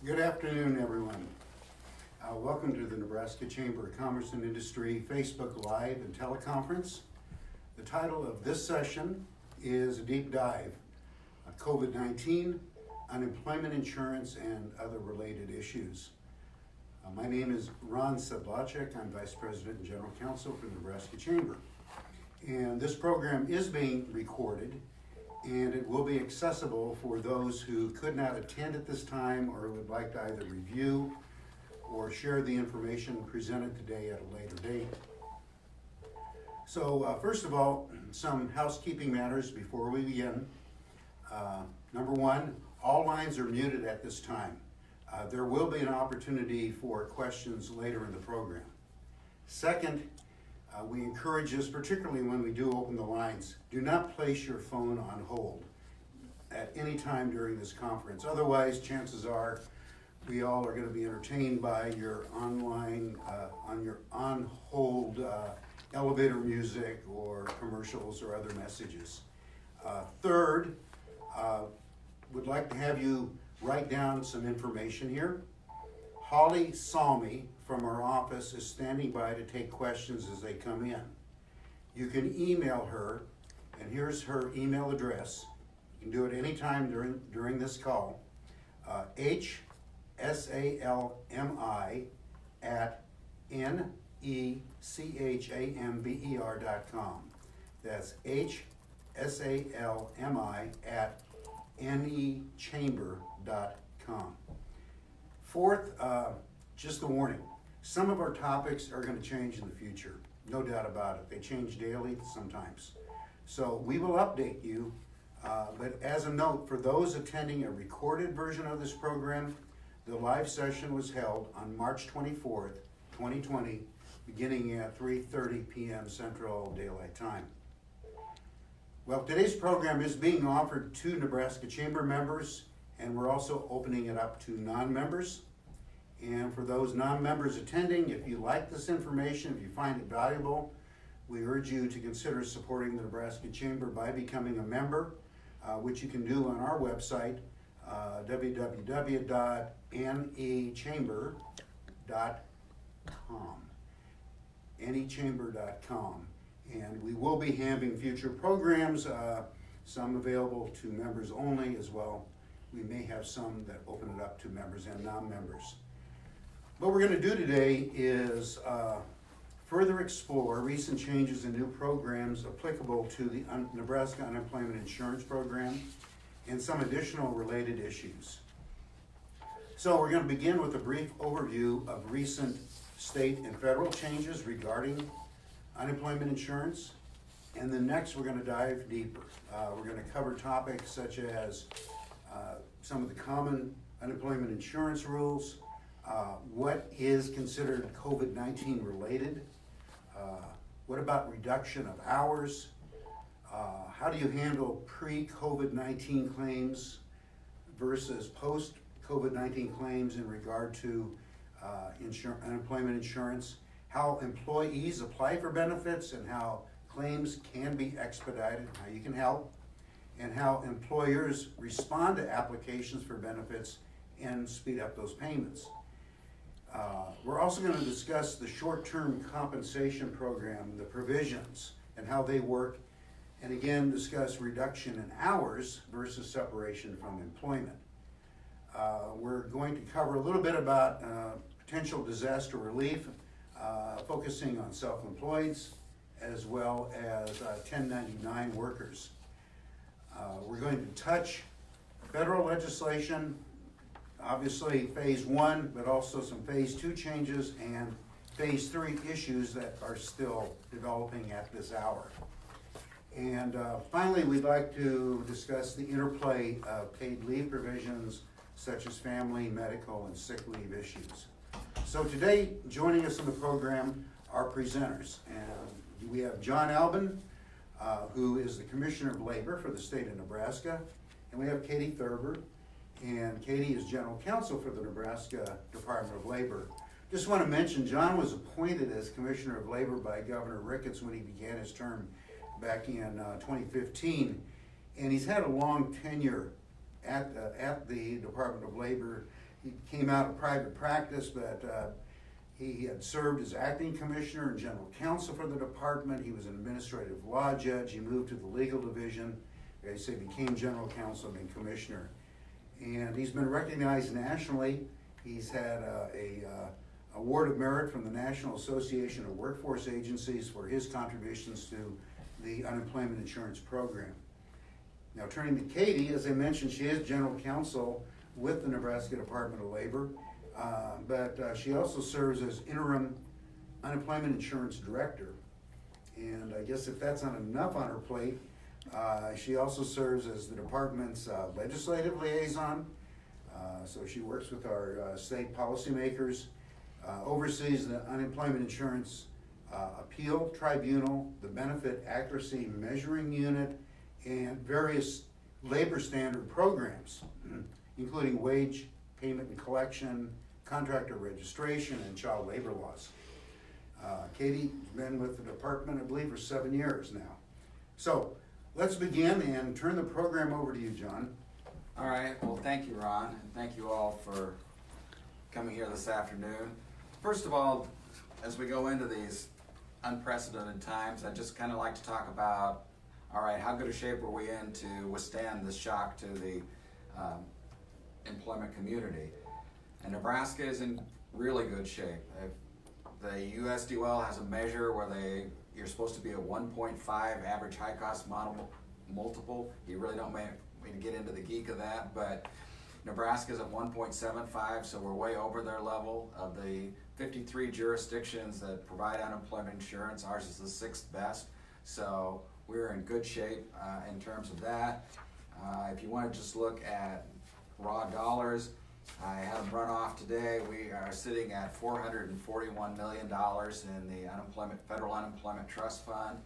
Good afternoon, everyone. Welcome to the Nebraska Chamber of Commerce and Industry Facebook Live and Teleconference. The title of this session is a deep dive on COVID-19, unemployment insurance, and other related issues. My name is Ron Sedlacek. I'm Vice President and General Counsel for the Nebraska Chamber. And this program is being recorded, and it will be accessible for those who could not attend at this time or would like to either review or share the information presented today at a later date. So first of all, some housekeeping matters before we begin. Number one, all lines are muted at this time. There will be an opportunity for questions later in the program. Second, we encourage this, particularly when we do open the lines, do not place your phone on hold at any time during this conference. Otherwise, chances are we all are going to be entertained by your online, on hold elevator music or commercials or other messages. Third, would like to have you write down some information here. Holly Salmi from our office is standing by to take questions as they come in. You can email her, and here's her email address. You can do it anytime during this call. hsalmi@nechamber.com. That's hsalmi@nechamber.com. Fourth, just a warning. Some of our topics are going to change in the future. No doubt about it. They change daily sometimes. So we will update you, but as a note, for those attending a recorded version of this program, the live session was held on March 24th, 2020, beginning at 3:30 p.m. Central Daylight Time. Well, today's program is being offered to Nebraska Chamber members, and we're also opening it up to non-members. And for those non-members attending, if you like this information, if you find it valuable, we urge you to consider supporting the Nebraska Chamber by becoming a member, which you can do on our website, www.nechamber.com. nechamber.com. And we will be having future programs, some available to members only as well. We may have some that open it up to members and non-members. What we're going to do today is further explore recent changes and new programs applicable to the Nebraska Unemployment Insurance Program and some additional related issues. So we're going to begin with a brief overview of recent state and federal changes regarding unemployment insurance. And then next we're going to dive deeper. We're going to cover topics such as some of the common unemployment insurance rules, what is considered COVID-19 related, what about reduction of hours, how do you handle pre-COVID-19 claims versus post-COVID-19 claims in regard to unemployment insurance, how employees apply for benefits and how claims can be expedited, how you can help, and how employers respond to applications for benefits and speed up those payments. We're also going to discuss the short-term compensation program, the provisions, and how they work, and again discuss reduction in hours versus separation from employment. We're going to cover a little bit about potential disaster relief, focusing on self-employeds as well as 1099 workers. We're going to touch federal legislation, obviously phase 1, but also some phase 2 changes and phase 3 issues that are still developing at this hour. And finally, we'd like to discuss the interplay of paid leave provisions such as family, medical, and sick leave issues. So today, joining us in the program are presenters. And we have John Albin, who is the Commissioner of Labor for the state of Nebraska. And we have Katie Thurber, and Katie is General Counsel for the Nebraska Department of Labor. Just want to mention, John was appointed as Commissioner of Labor by Governor Ricketts when he began his term back in 2015, and he's had a long tenure at the Department of Labor. He came out of private practice, but he had served as acting commissioner and general counsel for the department. He was an administrative law judge. He moved to the legal division. Like I say, became general counsel and then commissioner. And he's been recognized nationally. He's had a award of merit from the National Association of Workforce Agencies for his contributions to the unemployment insurance program. Now, turning to Katie, as I mentioned, she is general counsel with the Nebraska Department of Labor, but she also serves as interim unemployment insurance director. And I guess if that's not enough on her plate, she also serves as the department's legislative liaison. So she works with our state policymakers, oversees the unemployment insurance appeal tribunal, the benefit accuracy measuring unit, and various labor standard programs, including wage payment and collection, contractor registration, and child labor laws. Katie's been with the department, I believe, for 7 years now. So let's begin and turn the program over to you, John. All right, well, thank you, Ron, and thank you all for coming here this afternoon. First of all, as we go into these unprecedented times, I'd just kind of like to talk about, all right, how good a shape are we in to withstand this shock to the employment community? And Nebraska is in really good shape. The USDOL has a measure where you're supposed to be a 1.5 average high cost multiple. You really don't mean to get into the geek of that, but Nebraska's at 1.75, so we're way over their level. Of the 53 jurisdictions that provide unemployment insurance, ours is the 6th best, so we're in good shape in terms of that. If you want to just look at raw dollars, I had them run off today. We are sitting at $441 million in the Federal Unemployment Trust Fund.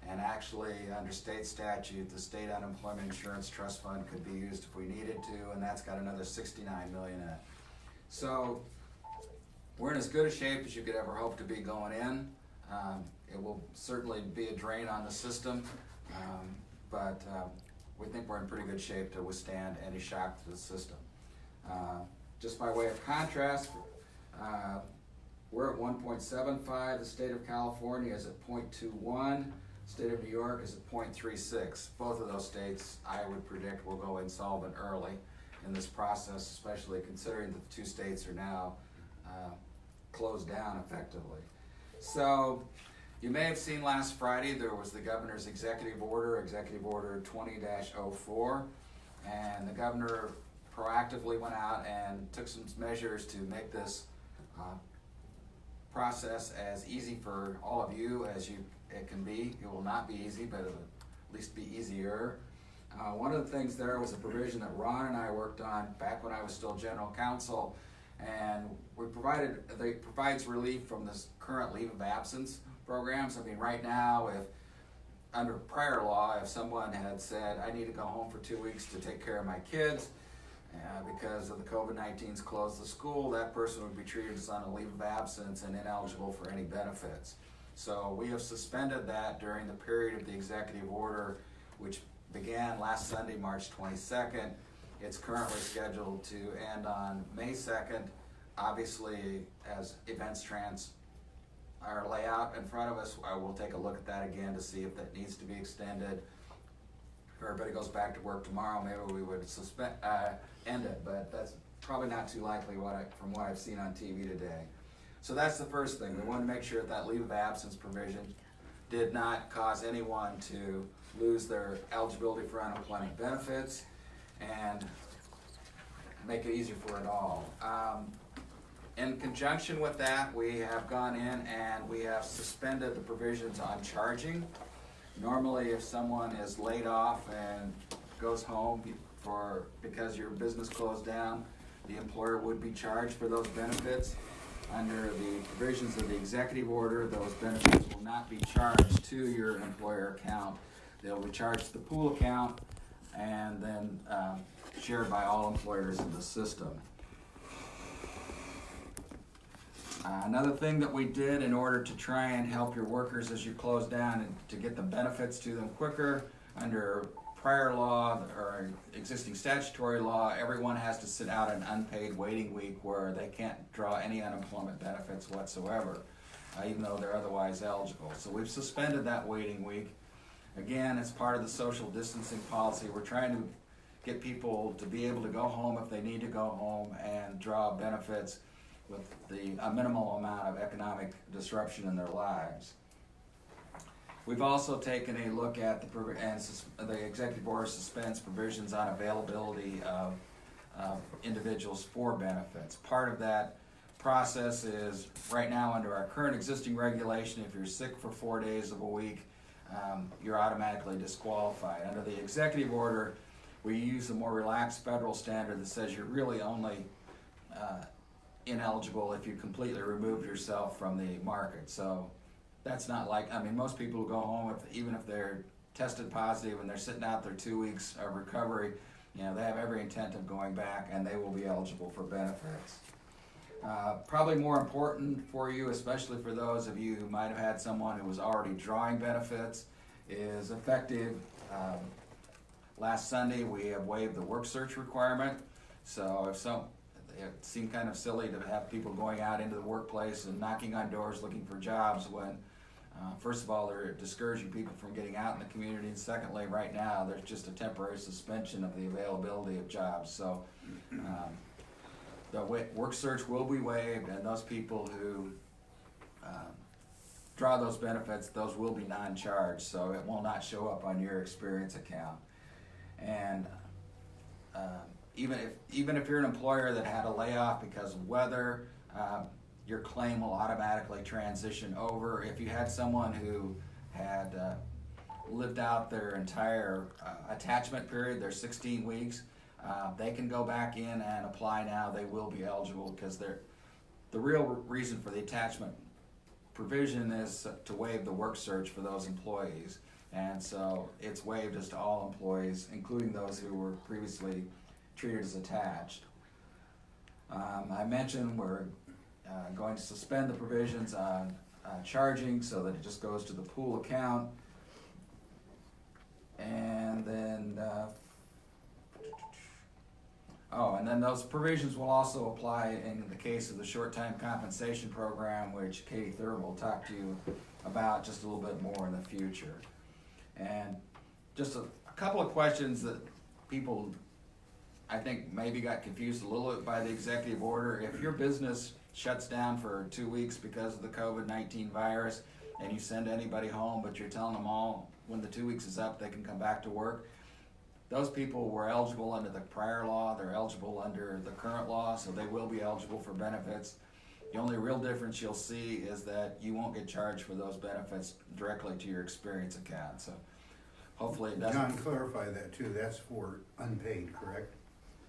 And actually, under state statute, the State Unemployment Insurance Trust Fund could be used if we needed to, and that's got another $69 million in it. So we're in as good a shape as you could ever hope to be going in. It will certainly be a drain on the system, but we think we're in pretty good shape to withstand any shock to the system. Just by way of contrast, we're at 1.75. The state of California is at 0.21. State of New York is at 0.36. Both of those states, I would predict, will go insolvent early in this process, especially considering that the 2 states are now closed down effectively. So you may have seen last Friday there was the governor's executive order 20-04, and the governor proactively went out and took some measures to make this process as easy for all of you as it can be. It will not be easy, but it'll at least be easier. One of the things there was a provision that Ron and I worked on back when I was still general counsel, and it provides relief from this current leave of absence programs. I mean, right now, if under prior law, if someone had said, I need to go home for 2 weeks to take care of my kids, because of the COVID-19's closed the school, that person would be treated as on a leave of absence and ineligible for any benefits. So we have suspended that during the period of the executive order, which began last Sunday, March 22nd. It's currently scheduled to end on May 2nd. Obviously, as events are lay out in front of us, I will take a look at that again to see if that needs to be extended. If everybody goes back to work tomorrow, maybe we would end it, but that's probably not too likely from what I've seen on TV today. So that's the first thing. We want to make sure that leave of absence provision did not cause anyone to lose their eligibility for unemployment benefits and make it easier for it all. In conjunction with that, we have gone in and we have suspended the provisions on charging. Normally, if someone is laid off and goes home because your business closed down, the employer would be charged for those benefits. Under the provisions of the executive order, those benefits will not be charged to your employer account. They'll be charged to the pool account and then shared by all employers in the system. Another thing that we did in order to try and help your workers as you close down and to get the benefits to them quicker, under prior law or existing statutory law, everyone has to sit out an unpaid waiting week where they can't draw any unemployment benefits whatsoever, even though they're otherwise eligible. So we've suspended that waiting week. Again, it's part of the social distancing policy. We're trying to get people to be able to go home if they need to go home and draw benefits with a minimal amount of economic disruption in their lives. We've also taken a look at the Executive Order suspends provisions on availability of individuals for benefits. Part of that process is, right now under our current existing regulation, if you're sick for 4 days of a week, you're automatically disqualified. Under the Executive Order, we use a more relaxed federal standard that says you're really only ineligible if you completely removed yourself from the market. So that's not like, I mean, most people who go home, even if they're tested positive and they're sitting out their 2 weeks of recovery, you know, they have every intent of going back and they will be eligible for benefits. Probably more important for you, especially for those of you who might have had someone who was already drawing benefits, is effective last Sunday we have waived the work search requirement. So it seemed kind of silly to have people going out into the workplace and knocking on doors looking for jobs when, first of all, they're discouraging people from getting out in the community, and secondly, right now, there's just a temporary suspension of the availability of jobs. So the work search will be waived, and those people who draw those benefits, those will be non-charged, so it will not show up on your experience account. And even if you're an employer that had a layoff because of weather, your claim will automatically transition over. If you had someone who had lived out their entire attachment period, their 16 weeks, they can go back in and apply now. They will be eligible because the real reason for the attachment provision is to waive the work search for those employees. And so it's waived as to all employees, including those who were previously treated as attached. I mentioned we're going to suspend the provisions on charging so that it just goes to the pool account. And then, and then those provisions will also apply in the case of the short-time compensation program, which Katie Thurber will talk to you about just a little bit more in the future. And just a couple of questions that people, I think, maybe got confused a little bit by the executive order. If your business shuts down for 2 weeks because of the COVID-19 virus and you send anybody home, but you're telling them all when the 2 weeks is up they can come back to work, those people were eligible under the prior law, they're eligible under the current law, so they will be eligible for benefits. The only real difference you'll see is that you won't get charged for those benefits directly to your experience account. So hopefully it doesn't. John, clarify that too. That's for unpaid, correct?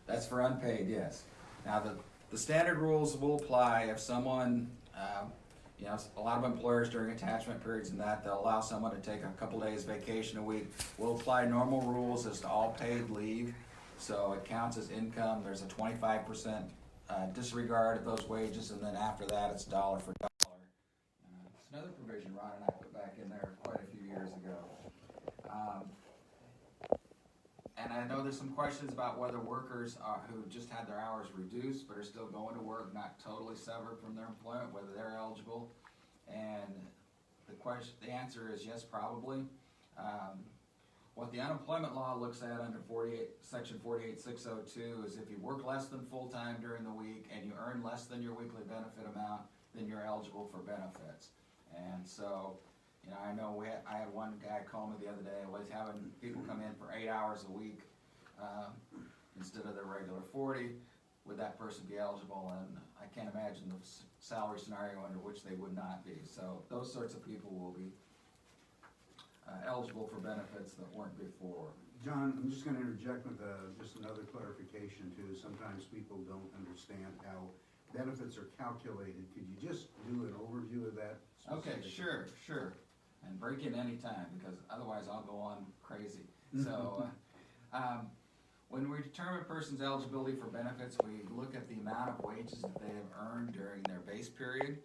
That's for unpaid, yes. Now the standard rules will apply if someone, a lot of employers during attachment periods and they'll allow someone to take a couple days vacation a week. We'll apply normal rules as to all paid leave, so it counts as income. There's a 25% disregard of those wages, and then after that it's dollar for dollar. It's another provision Ron and I put back in there quite a few years ago. And I know there's some questions about whether workers who just had their hours reduced but are still going to work, not totally severed from their employment, whether they're eligible. And the answer is yes, probably. What the unemployment law looks at under Section 48602 is if you work less than full-time during the week and you earn less than your weekly benefit amount, then you're eligible for benefits. And so, I know I had one guy call me the other day, was having people come in for 8 hours a week instead of their regular 40. Would that person be eligible? And I can't imagine the salary scenario under which they would not be. So those sorts of people will be eligible for benefits that weren't before. John, I'm just going to interject with just another clarification too. Sometimes people don't understand how benefits are calculated. Could you just do an overview of that? Okay, sure. And break in any time, because otherwise I'll go on crazy. So when we determine a person's eligibility for benefits, we look at the amount of wages that they have earned during their base period.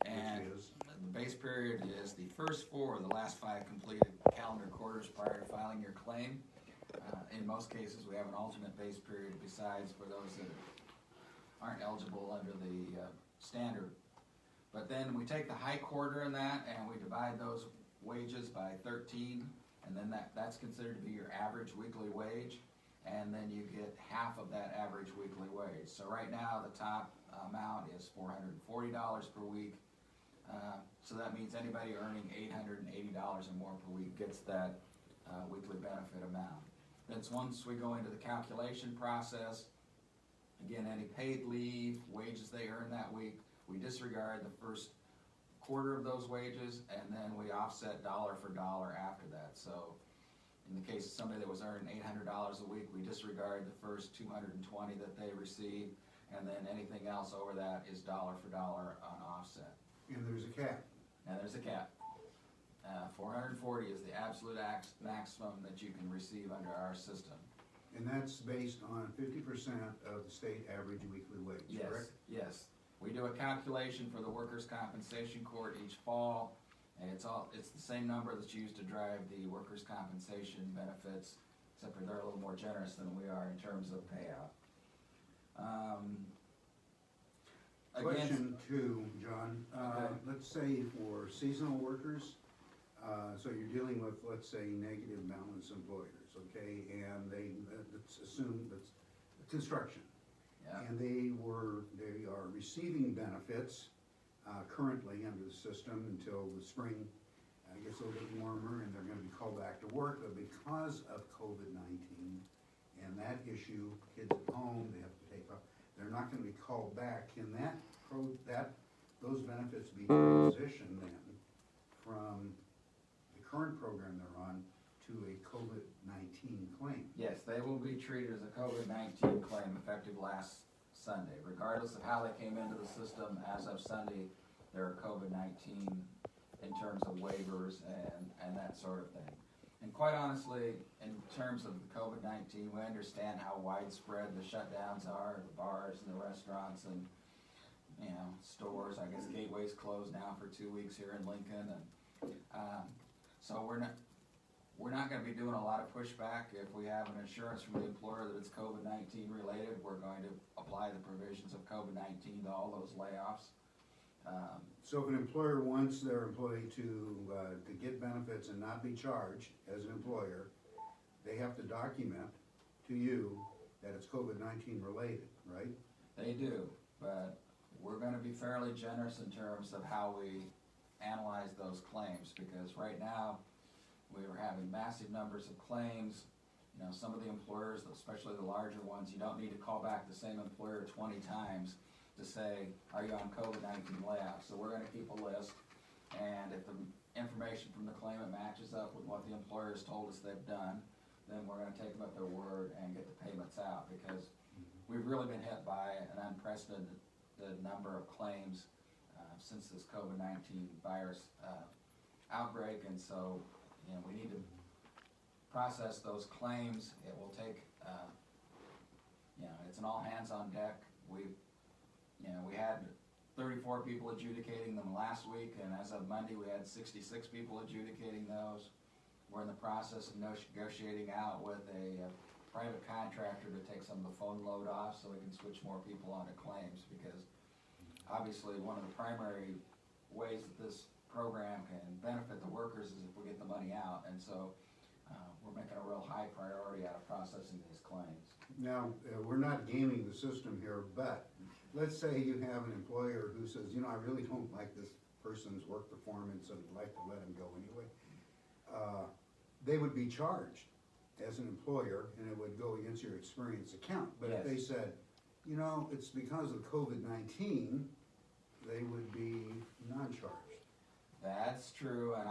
And the base period is the first 4 of the last 5 completed calendar quarters prior to filing your claim. In most cases, we have an alternate base period besides for those that aren't eligible under the standard. But then we take the high quarter in that and we divide those wages by 13, and then that's considered to be your average weekly wage, and then you get half of that average weekly wage. So right now, the top amount is $440 per week. So that means anybody earning $880 or more per week gets that weekly benefit amount. Then once we go into the calculation process, again, any paid leave, wages they earn that week, we disregard the first quarter of those wages, and then we offset dollar for dollar after that. So in the case of somebody that was earning $800 a week, we disregard the first $220 that they received, and then anything else over that is dollar for dollar on offset. And there's a cap. And there's a cap. 440 is the absolute maximum that you can receive under our system. And that's based on 50% of the state average weekly wage, Yes, correct? yes. We do a calculation for the workers' compensation court each fall, and it's the same number that's used to drive the workers' compensation benefits, except for they're a little more generous than we are in terms of payout. Question two, John. Okay. Let's say for seasonal workers, so you're dealing with, let's say, negative balance employers, okay? And let's assume that's construction. Yeah. And they are receiving benefits currently under the system until the spring. Gets a little bit warmer and they're gonna be called back to work, but because of COVID-19 and that issue, kids at home, they have to take off, they're not gonna be called back. Can those benefits be transitioned then from the current program they're on to a COVID-19 claim? Yes, they will be treated as a COVID-19 claim effective last Sunday. Regardless of how they came into the system, as of Sunday, they're COVID-19 in terms of waivers and that sort of thing. And quite honestly, in terms of the COVID-19, we understand how widespread the shutdowns are, the bars and the restaurants and, stores. I guess Gateway's closed now for 2 weeks here in Lincoln, and so we're not going to be doing a lot of pushback. If we have an assurance from the employer that it's COVID-19 related, we're going to apply the provisions of COVID-19 to all those layoffs. So if an employer wants their employee to get benefits and not be charged as an employer, they have to document to you that it's COVID-19 related, right? They do, but we're going to be fairly generous in terms of how we analyze those claims, because right now we are having massive numbers of claims. Some of the employers, especially the larger ones, you don't need to call back the same employer 20 times to say, are you on COVID-19 layoff? So we're going to keep a list, and if the information from the claimant matches up with what the employer has told us they've done, then we're going to take them at their word and get the payments out, because we've really been hit by an unprecedented number of claims since this COVID-19 virus outbreak, and so we need to process those claims. It will take, it's an all hands on deck. We had 34 people adjudicating them last week, and as of Monday, we had 66 people adjudicating those. We're in the process of negotiating out with a private contractor to take some of the phone load off so we can switch more people onto claims, because obviously one of the primary ways that this program can benefit the workers is if we get the money out, and so we're making a real high priority out of processing these claims. Now, we're not gaming the system here, but let's say you have an employer who says, I really don't like this person's work performance and I'd like to let him go anyway. They would be charged as an employer, and it would go against your experience account. But Yes. if they said, it's because of COVID-19, they would be non-charged. That's true, and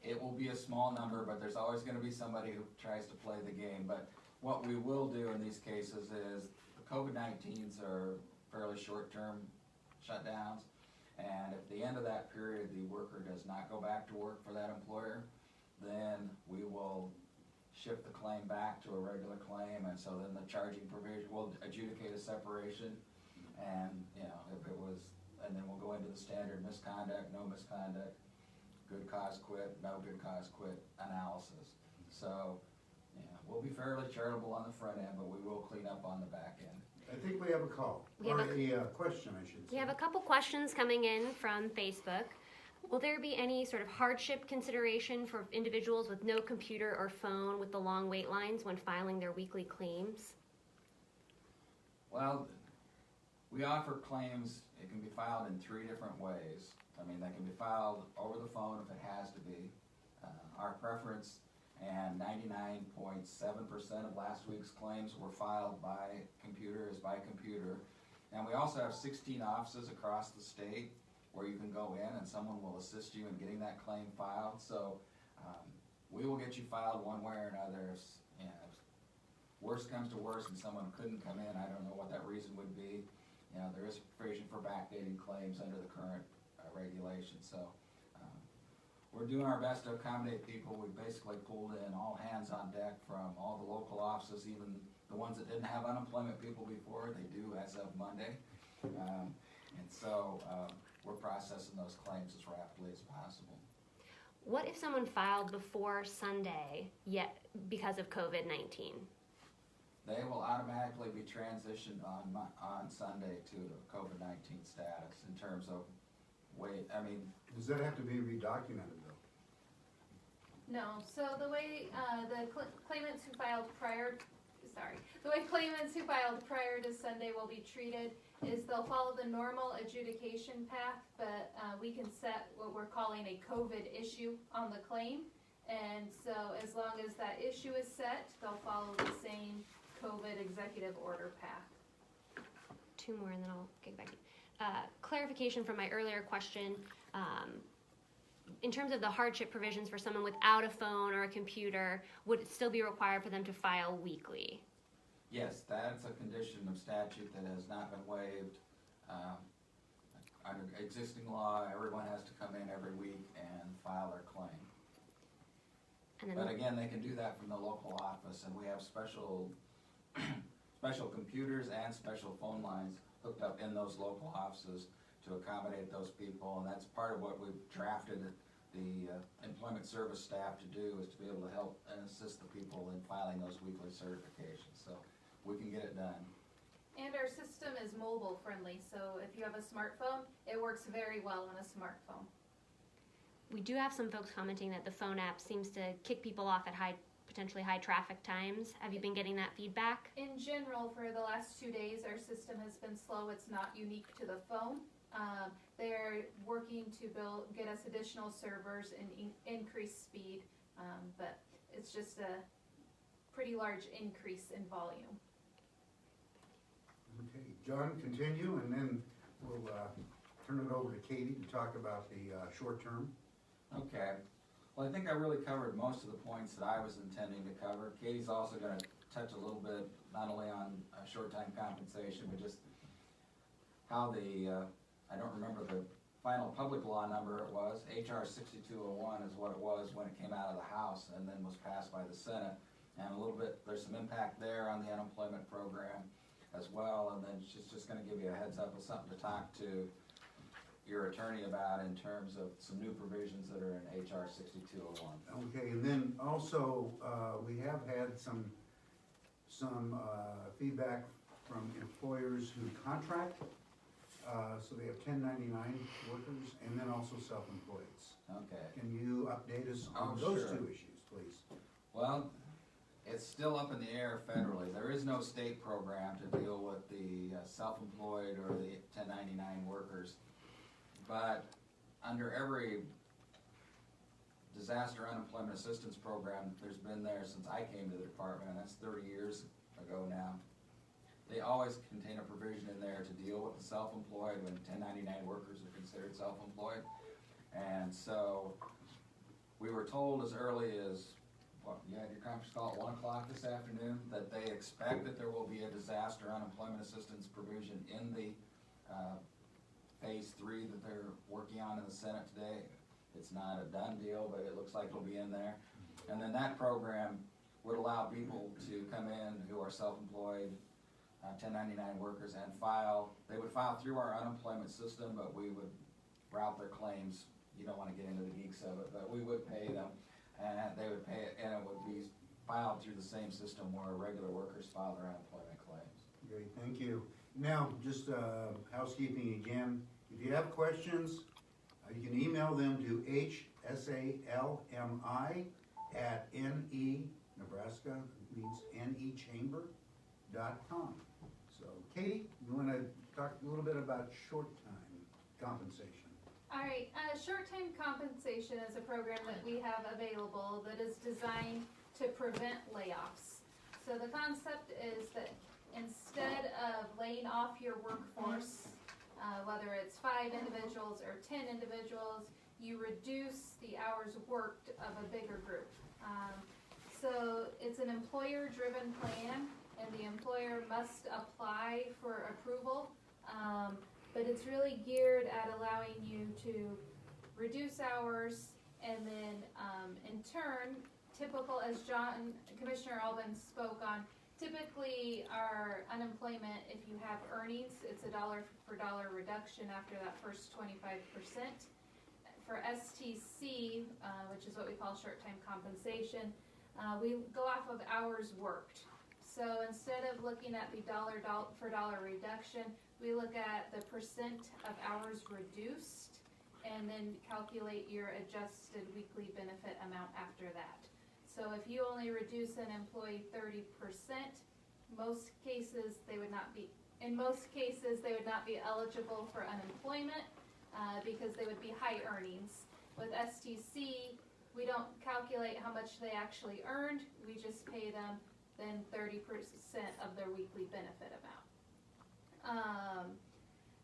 it will be a small number, but there's always going to be somebody who tries to play the game. But what we will do in these cases is the COVID-19s are fairly short-term shutdowns, and if at the end of that period the worker does not go back to work for that employer, then we will shift the claim back to a regular claim, and so then the charging provision will adjudicate a separation, and if it was, and then we'll go into the standard misconduct, no misconduct, good cause quit, no good cause quit analysis. So Yeah, we'll be fairly charitable on the front end, but we will clean up on the back end. I think we have a call, We or have a question, I should say. We have a couple questions coming in from Facebook. Will there be any sort of hardship consideration for individuals with no computer or phone with the long wait lines when filing their weekly claims? Well, we offer claims, it can be filed in 3 different ways. I mean, they can be filed over the phone if it has to be. Our preference, and 99.7% of last week's claims were filed by computer. And we also have 16 offices across the state where you can go in and someone will assist you in getting that claim filed. So we will get you filed one way or another. If worst comes to worst and someone couldn't come in, I don't know what that reason would be. You know, there is provision for backdating claims under the current regulations. So we're doing our best to accommodate people. We basically pulled in all hands on deck from all the local offices, even the ones that didn't have unemployment people before. They do as of Monday. And so we're processing those claims as rapidly as possible. What if someone filed before Sunday, yet because of COVID-19? They will automatically be transitioned on Sunday to a COVID-19 status in terms of Does that have to be redocumented though? No, so the way claimants who filed prior to Sunday will be treated is they'll follow the normal adjudication path, but we can set what we're calling a COVID issue on the claim. And so as long as that issue is set, they'll follow the same COVID executive order path. 2 more and then I'll get back to you. Clarification from my earlier question. In terms of the hardship provisions for someone without a phone or a computer, would it still be required for them to file weekly? Yes, that's a condition of statute that has not been waived. Under existing law, everyone has to come in every week and file their claim. And then But again, they can do that from the local office, and we have special computers and special phone lines hooked up in those local offices to accommodate those people, and that's part of what we've drafted the employment service staff to do, is to be able to help and assist the people in filing those weekly certifications, so we can get it done. And our system is mobile friendly, so if you have a smartphone, it works very well on a smartphone. we do have some folks commenting that the phone app seems to kick people off at potentially high traffic times. Have you been getting that feedback? In general, for the last 2 days, our system has been slow. It's not unique to the phone. They're working to get us additional servers and increase speed, but it's just a pretty large increase in volume. Okay, John, continue, and then we'll turn it over to Katie to talk about the short term. Okay, well, I think I really covered most of the points that I was intending to cover. Katie's also gonna touch a little bit, not only on short-time compensation, but just how I don't remember the final public law number it was, HR 6201 is what it was when it came out of the House and then was passed by the Senate. And a little bit, there's some impact there on the unemployment program as well, and then she's just gonna give you a heads up of something to talk to your attorney about in terms of some new provisions that are in HR 6201. Okay, and then also, we have had some feedback from employers who contract, so they have 1099 workers, and then also self-employeds. Okay. Can you update us on Oh, those sure. 2 issues, please? Well, it's still up in the air federally. There is no state program to deal with the self-employed or the 1099 workers. But under every disaster unemployment assistance program, there's been there since I came to the department, and that's 30 years ago now. They always contain a provision in there to deal with the self-employed when 1099 workers are considered self-employed. And so we were told as early as, you had your conference call at 1 o'clock this afternoon, that they expect that there will be a disaster unemployment assistance provision in the phase 3 that they're working on in the Senate today. It's not a done deal, but it looks like it'll be in there. And then that program would allow people to come in who are self-employed, 1099 workers, and they would file through our unemployment system, but we would route their claims. You don't want to get into the geeks of it, but we would pay them, and they would pay it, and it would be filed through the same system where regular workers file their unemployment claims. Great, thank you. Now, just housekeeping again. If you have questions, you can email them to hsalmi@ne, Nebraska means nechamber.com. So, Katie, you want to talk a little bit about short-time compensation? All right, short-time compensation is a program that we have available that is designed to prevent layoffs. So the concept is that instead of laying off your workforce, whether it's 5 individuals or 10 individuals, you reduce the hours worked of a bigger group. So it's an employer-driven plan, and the employer must apply for approval. But it's really geared at allowing you to reduce hours, and then in turn, typical, as Commissioner Albin spoke on, typically our unemployment, if you have earnings, it's a dollar for dollar reduction after that first 25%. For STC, which is what we call short-time compensation, we go off of hours worked. So instead of looking at the dollar for dollar reduction, we look at the percent of hours reduced and then calculate your adjusted weekly benefit amount after that. So if you only reduce an employee 30%, in most cases they would not be eligible for unemployment because they would be high earnings. With STC, we don't calculate how much they actually earned, we just pay them then 30% of their weekly benefit amount.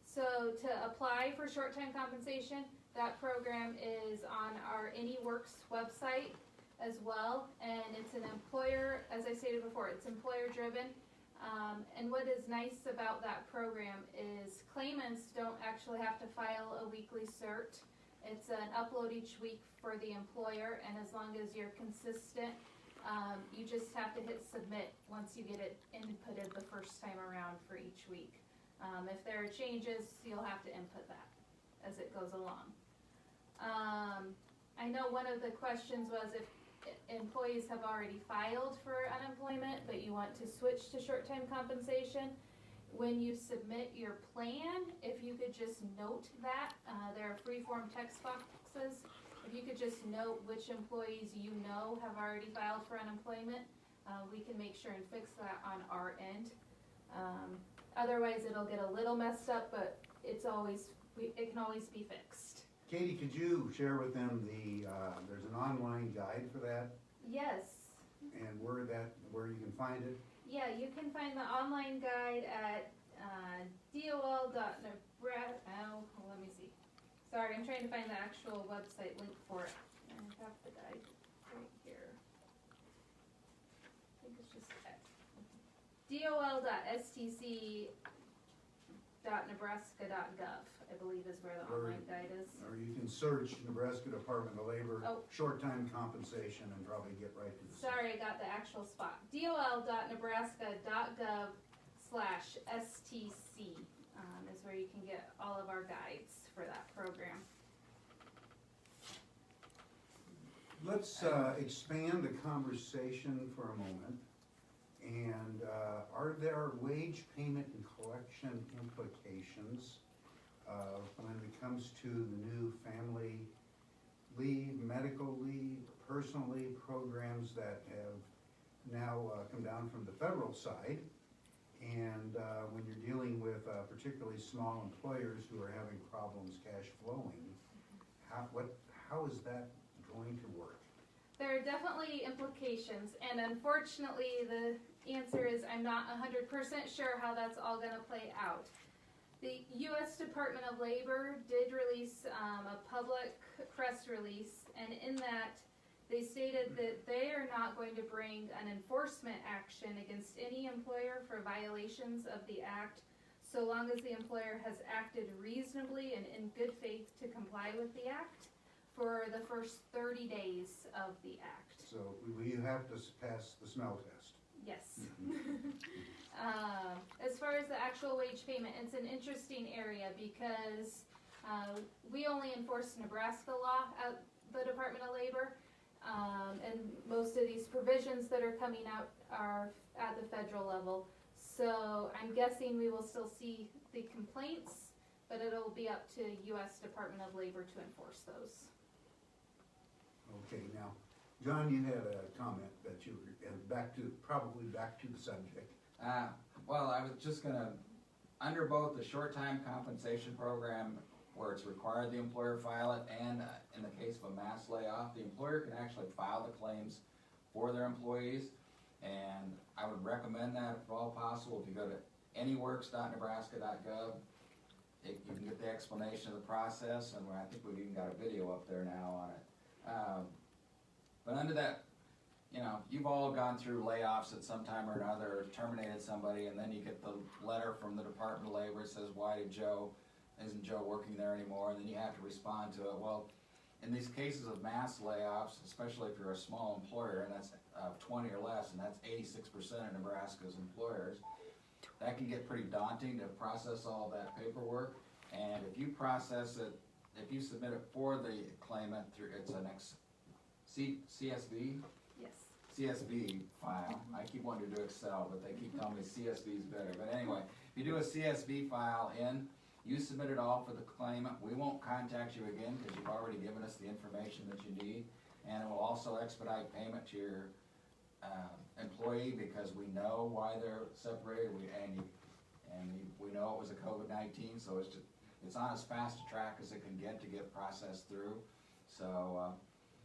So to apply for short-time compensation, that program is on our AnyWorks website as well, and it's an employer, as I stated before, it's employer-driven. And what is nice about that program is claimants don't actually have to file a weekly cert. It's an upload each week for the employer, and as long as you're consistent, you just have to hit submit once you get it inputted the first time around for each week. If there are changes, you'll have to input that as it goes along. I know one of the questions was if employees have already filed for unemployment, but you want to switch to short-time compensation. When you submit your plan, if you could just note that, there are free-form text boxes. If you could just note which employees you know have already filed for unemployment, we can make sure and fix that on our end. Otherwise, it'll get a little messed up, but it can always be fixed. Katie, could you share with them there's an online guide for that, Yes. and where you can find it? Yeah, you can find the online guide at dol.nebraska. Oh, let me see. Sorry, I'm trying to find the actual website link for it. I have the guide right here. I think it's just at dol.stc.nebraska.gov, I believe is where the online guide is. Or you can search Nebraska Department of Labor, Oh. short-time compensation, and probably get right to the site. Sorry, I got the actual spot. dol.nebraska.gov/STC is where you can get all of our guides for that program. Let's expand the conversation for a moment. And are there wage payment and collection implications when it comes to the new family leave, medical leave, personal leave programs that have now come down from the federal side? And when you're dealing with particularly small employers who are having problems cash flowing, how is that going to work? There are definitely implications, and unfortunately the answer is I'm not 100% sure how that's all going to play out. The U.S. Department of Labor did release a public press release, and in that they stated that they are not going to bring an enforcement action against any employer for violations of the Act so long as the employer has acted reasonably and in good faith to comply with the Act for the first 30 days of the Act. So you have to pass the smell test. Yes. As far as the actual wage payment, it's an interesting area because we only enforce Nebraska law at the Department of Labor. And most of these provisions that are coming out are at the federal level. So I'm guessing we will still see the complaints, but it'll be up to U.S. Department of Labor to enforce those. Okay, now, John, you had a comment that you were, probably back to the subject. Well, I was just gonna, under both the short-time compensation program, where it's required the employer file it, and in the case of a mass layoff, the employer can actually file the claims for their employees. And I would recommend that if at all possible, if you go to anyworks.nebraska.gov, you can get the explanation of the process, and I think we've even got a video up there now on it. But under that, you know, you've all gone through layoffs at some time or another, or terminated somebody, and then you get the letter from the Department of Labor that says, why isn't Joe working there anymore? And then you have to respond to it. Well, in these cases of mass layoffs, especially if you're a small employer, and that's 20 or less, and that's 86% of Nebraska's employers, that can get pretty daunting to process all that paperwork. And if you process it, if you submit it for the claimant through, it's an CSV? Yes. CSV file. I keep wanting to do Excel, but they keep telling me CSV is better. But anyway, if you do a CSV file in, you submit it all for the claimant. We won't contact you again because you've already given us the information that you need. And it will also expedite payment to your employee because we know why they're separated. We know it was a COVID-19, so it's on as fast a track as it can get to get processed through. So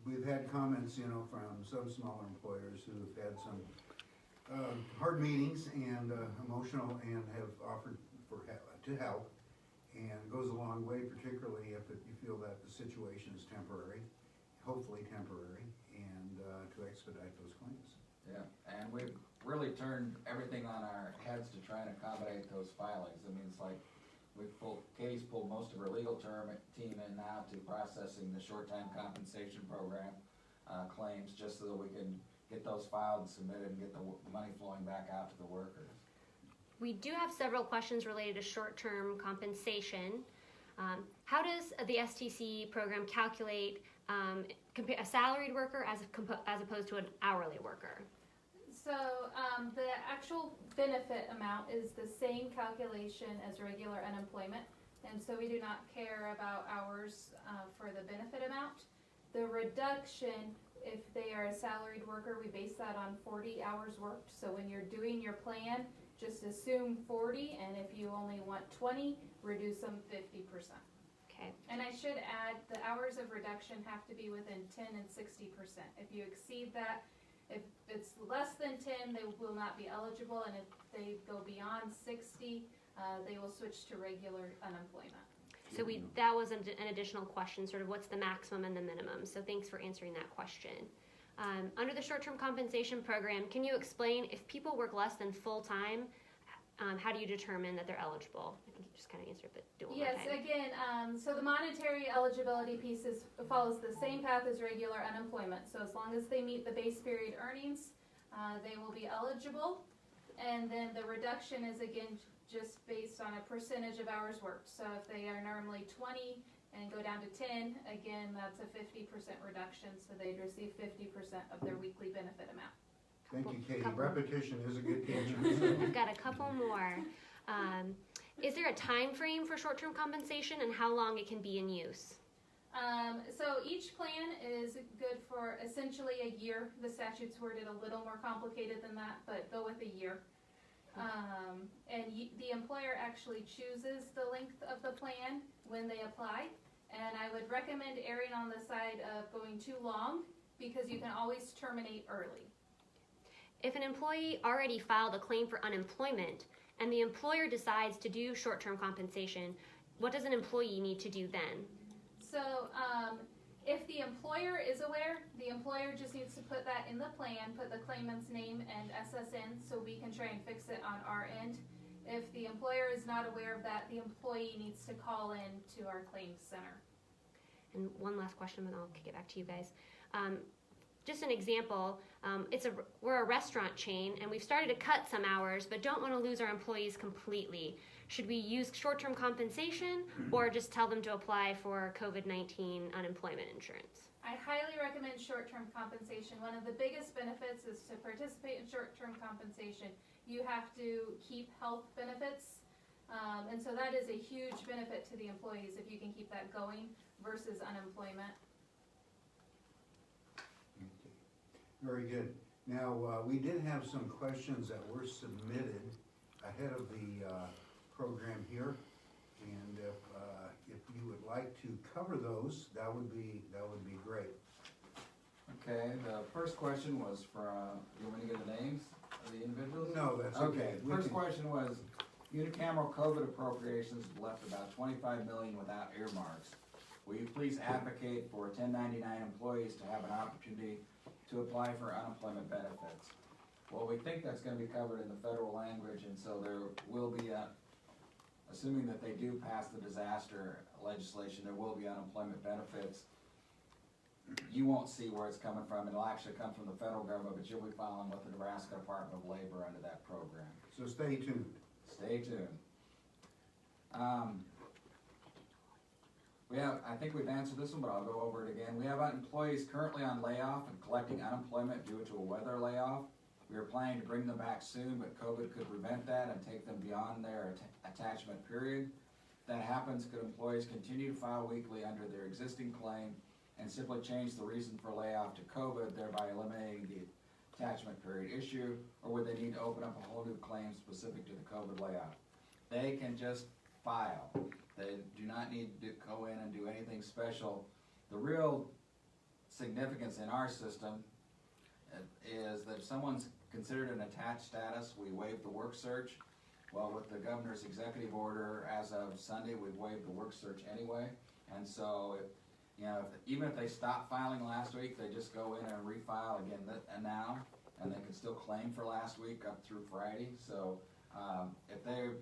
We've had comments, you know, from some smaller employers who've had some hard meetings and emotional, and have offered to help, and it goes a long way, particularly if you feel that the situation is temporary, hopefully temporary, and to expedite those claims. yeah, and we've really turned everything on our heads to try and accommodate those filings. I mean, it's like Katie's pulled most of her legal team in now to processing the short-time compensation program claims, just so that we can get those filed and submitted and get the money flowing back out to the workers. We do have several questions related to short-term compensation. How does the STC program calculate a salaried worker as opposed to an hourly worker? So the actual benefit amount is the same calculation as regular unemployment, and so we do not care about hours for the benefit amount. The reduction, if they are a salaried worker, we base that on 40 hours worked. So when you're doing your plan, just assume 40, and if you only want 20, reduce them 50%. Okay. And I should add, the hours of reduction have to be within 10 and 60%. If you exceed that, if it's less than 10, they will not be eligible, and if they go beyond 60, they will switch to regular unemployment. So that was an additional question, sort of what's the maximum and the minimum. So thanks for answering that question. Under the short-term compensation program, can you explain if people work less than full-time, how do you determine that they're eligible? I think you just kind of answered, but do it one more time. Yes, again, so the monetary eligibility piece follows the same path as regular unemployment. So as long as they meet the base period earnings, they will be eligible. And then the reduction is, again, just based on a percentage of hours worked. So if they are normally 20 and go down to 10, again, that's a 50% reduction. So they'd receive 50% of their weekly benefit amount. Thank you, Katie. Couple. Repetition is a good teacher. We've got a couple more. Is there a time frame for short-term compensation and how long it can be in use? So each plan is good for essentially a year. The statute's worded a little more complicated than that, but go with a year. And the employer actually chooses the length of the plan when they apply. And I would recommend erring on the side of going too long, because you can always terminate early. If an employee already filed a claim for unemployment and the employer decides to do short-term compensation, what does an employee need to do then? So if the employer is aware, the employer just needs to put that in the plan, put the claimant's name and SSN so we can try and fix it on our end. If the employer is not aware of that, the employee needs to call in to our claims center. And one last question, and I'll kick it back to you guys. Just an example, we're a restaurant chain and we've started to cut some hours but don't want to lose our employees completely. Should we use short-term compensation or just tell them to apply for COVID-19 unemployment insurance? I highly recommend short-term compensation. One of the biggest benefits is to participate in short-term compensation. You have to keep health benefits, and so that is a huge benefit to the employees if you can keep that going versus unemployment. Okay. Very good. Now, we did have some questions that were submitted ahead of the program here, and if you would like to cover those, that would be great. Okay, the first question was from, you want me to get the names of the individuals? No, that's okay. We First can- question was, unicameral COVID appropriations left about 25 million without earmarks. Will you please advocate for 1099 employees to have an opportunity to apply for unemployment benefits? Well, we think that's gonna be covered in the federal language, and so there will be assuming that they do pass the disaster legislation, there will be unemployment benefits. You won't see where it's coming from. It'll actually come from the federal government, but you'll be filing with the Nebraska Department of Labor under that program. So stay tuned. Stay tuned. I think we've answered this one, but I'll go over it again. We have employees currently on layoff and collecting unemployment due to a weather layoff. We are planning to bring them back soon, but COVID could prevent that and take them beyond their attachment period. If that happens, could employees continue to file weekly under their existing claim and simply change the reason for layoff to COVID, thereby eliminating the attachment period issue, or would they need to open up a whole new claim specific to the COVID layoff? They can just file. They do not need to go in and do anything special. The real significance in our system is that if someone's considered an attached status, we waive the work search. Well, with the governor's executive order, as of Sunday, we've waived the work search anyway. And so, even if they stopped filing last week, they just go in and refile again now, and they can still claim for last week up through Friday. So, if they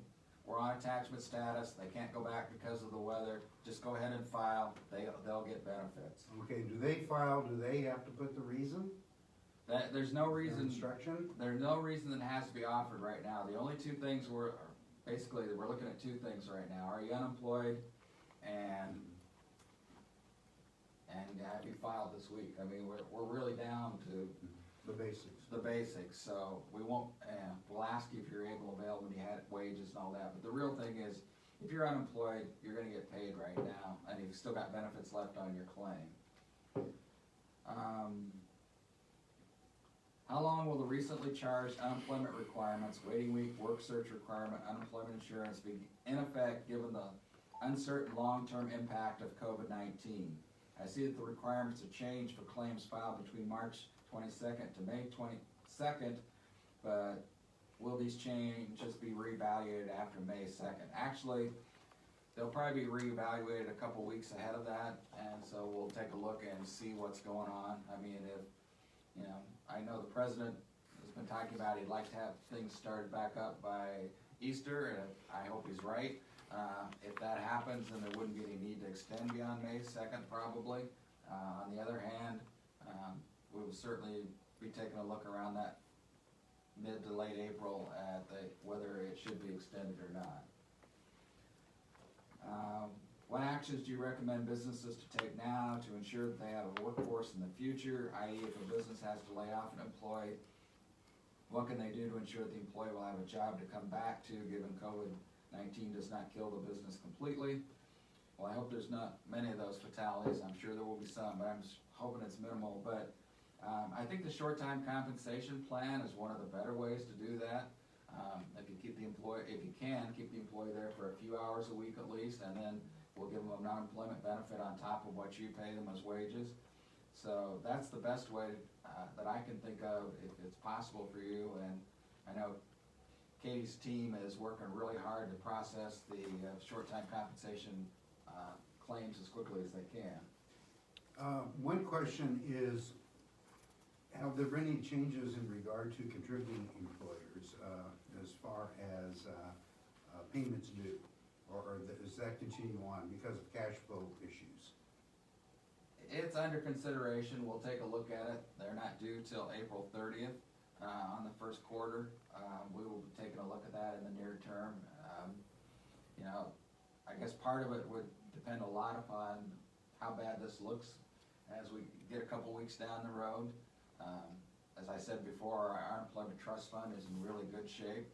were on attachment status, they can't go back because of the weather, just go ahead and file, they'll get benefits. Okay, do they file, do they have to put the reason? There's no reason. Instruction? There's no reason that has to be offered right now. The only two things we're looking at two things right now. Are you unemployed, and have you filed this week? I mean, we're really down to The basics. the basics, so we won't, we'll ask you if you're able to bail when you had wages and all that, but the real thing is, if you're unemployed, you're gonna get paid right now, and you've still got benefits left on your claim. How long will the recently charged unemployment requirements, waiting week, work search requirement, unemployment insurance be in effect given the uncertain long-term impact of COVID-19? I see that the requirements have changed for claims filed between March 22nd to May 22nd, but will these changes be reevaluated after May 2nd? Actually, they'll probably be reevaluated a couple weeks ahead of that, and so we'll take a look and see what's going on. I mean, I know the president has been talking about he'd like to have things started back up by Easter, and I hope he's right. If that happens, then there wouldn't be any need to extend beyond May 2nd, probably. On the other hand, we will certainly be taking a look around that mid to late April at whether it should be extended or not. What actions do you recommend businesses to take now to ensure that they have a workforce in the future, i.e. if a business has to lay off an employee, what can they do to ensure that the employee will have a job to come back to given COVID-19 does not kill the business completely? Well, I hope there's not many of those fatalities. I'm sure there will be some, but I'm just hoping it's minimal. But I think the short-time compensation plan is one of the better ways to do that. If you keep the employee, if you can, keep the employee there for a few hours a week at least, and then we'll give them an unemployment benefit on top of what you pay them as wages. So that's the best way that I can think of if it's possible for you. And I know Katie's team is working really hard to process the short-time compensation claims as quickly as they can. One question is, have there been any changes in regard to contributing employers as far as payments due? Or does that continue on because of cash flow issues? It's under consideration. We'll take a look at it. They're not due till April 30th on the first quarter. We will be taking a look at that in the near term. I guess part of it would depend a lot upon how bad this looks as we get a couple weeks down the road. As I said before, our unemployment trust fund is in really good shape,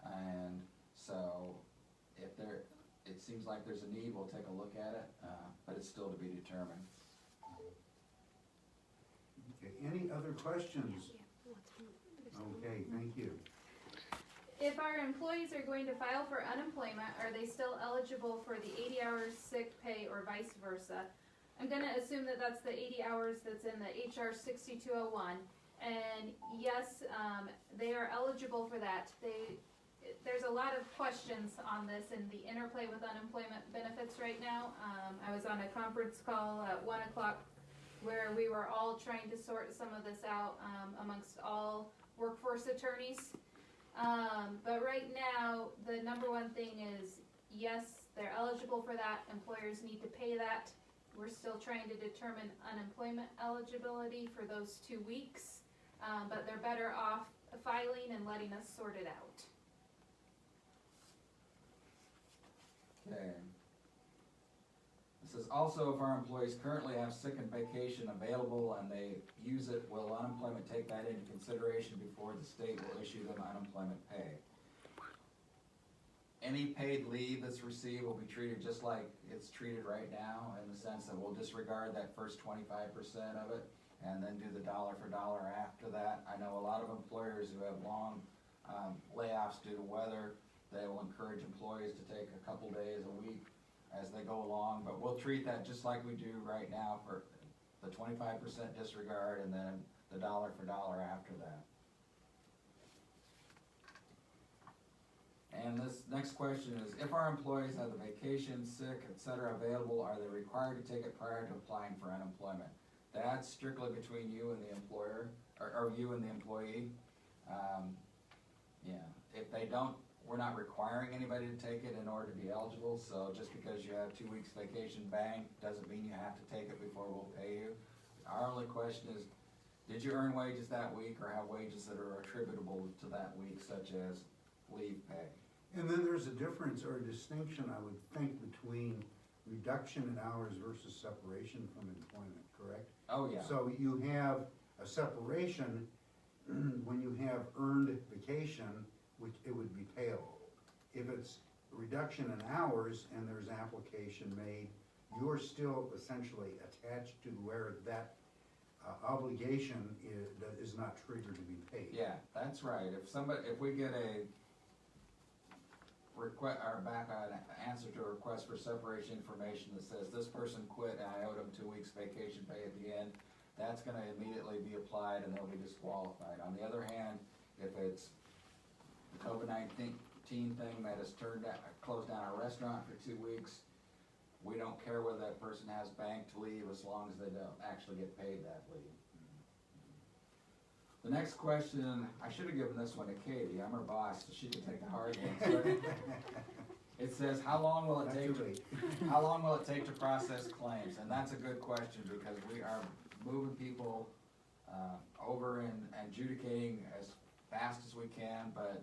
and so if it seems like there's a need, we'll take a look at it, but it's still to be determined. Okay, any other questions? Okay, thank you. If our employees are going to file for unemployment, are they still eligible for the 80 hours sick pay or vice versa? I'm gonna assume that that's the 80 hours that's in the HR 6201. And yes, they are eligible for that. There's a lot of questions on this and the interplay with unemployment benefits right now. I was on a conference call at 1 o'clock where we were all trying to sort some of this out amongst all workforce attorneys. But right now, the number one thing is, yes, they're eligible for that. Employers need to pay that. We're still trying to determine unemployment eligibility for those 2 weeks. But they're better off filing and letting us sort it out. Okay. It says also if our employees currently have sick and vacation available and they use it, will unemployment take that into consideration before the state will issue them unemployment pay? Any paid leave that's received will be treated just like it's treated right now, in the sense that we'll disregard that first 25% of it and then do the dollar for dollar after that. I know a lot of employers who have long layoffs due to weather, they will encourage employees to take a couple days a week as they go along, but we'll treat that just like we do right now for the 25% disregard and then the dollar for dollar after that. And this next question is, if our employees have the vacation, sick, etc. available, are they required to take it prior to applying for unemployment? That's strictly between you and the employer, or you and the employee. Yeah, if they don't, we're not requiring anybody to take it in order to be eligible, so just because you have 2 weeks vacation banked doesn't mean you have to take it before we'll pay you. Our only question is, did you earn wages that week or have wages that are attributable to that week, such as leave pay? And then there's a difference or a distinction, I would think, between reduction in hours versus separation from employment, correct? Oh, yeah. So you have a separation when you have earned vacation, which it would be payable. If it's a reduction in hours and there's application made, you're still essentially attached to where that obligation is not triggered to be paid. Yeah, that's right. If we get a answer to a request for separation information that says this person quit and I owed them 2 weeks vacation pay at the end, that's gonna immediately be applied and they'll be disqualified. On the other hand, if it's the COVID-19 thing that has closed down our restaurant for 2 weeks, we don't care whether that person has banked leave as long as they don't actually get paid that leave. The next question, I should have given this one to Katie. I'm her boss, so she can take the hard one. It says, how long will it take to process claims? And that's a good question because we are moving people over and adjudicating as fast as we can, but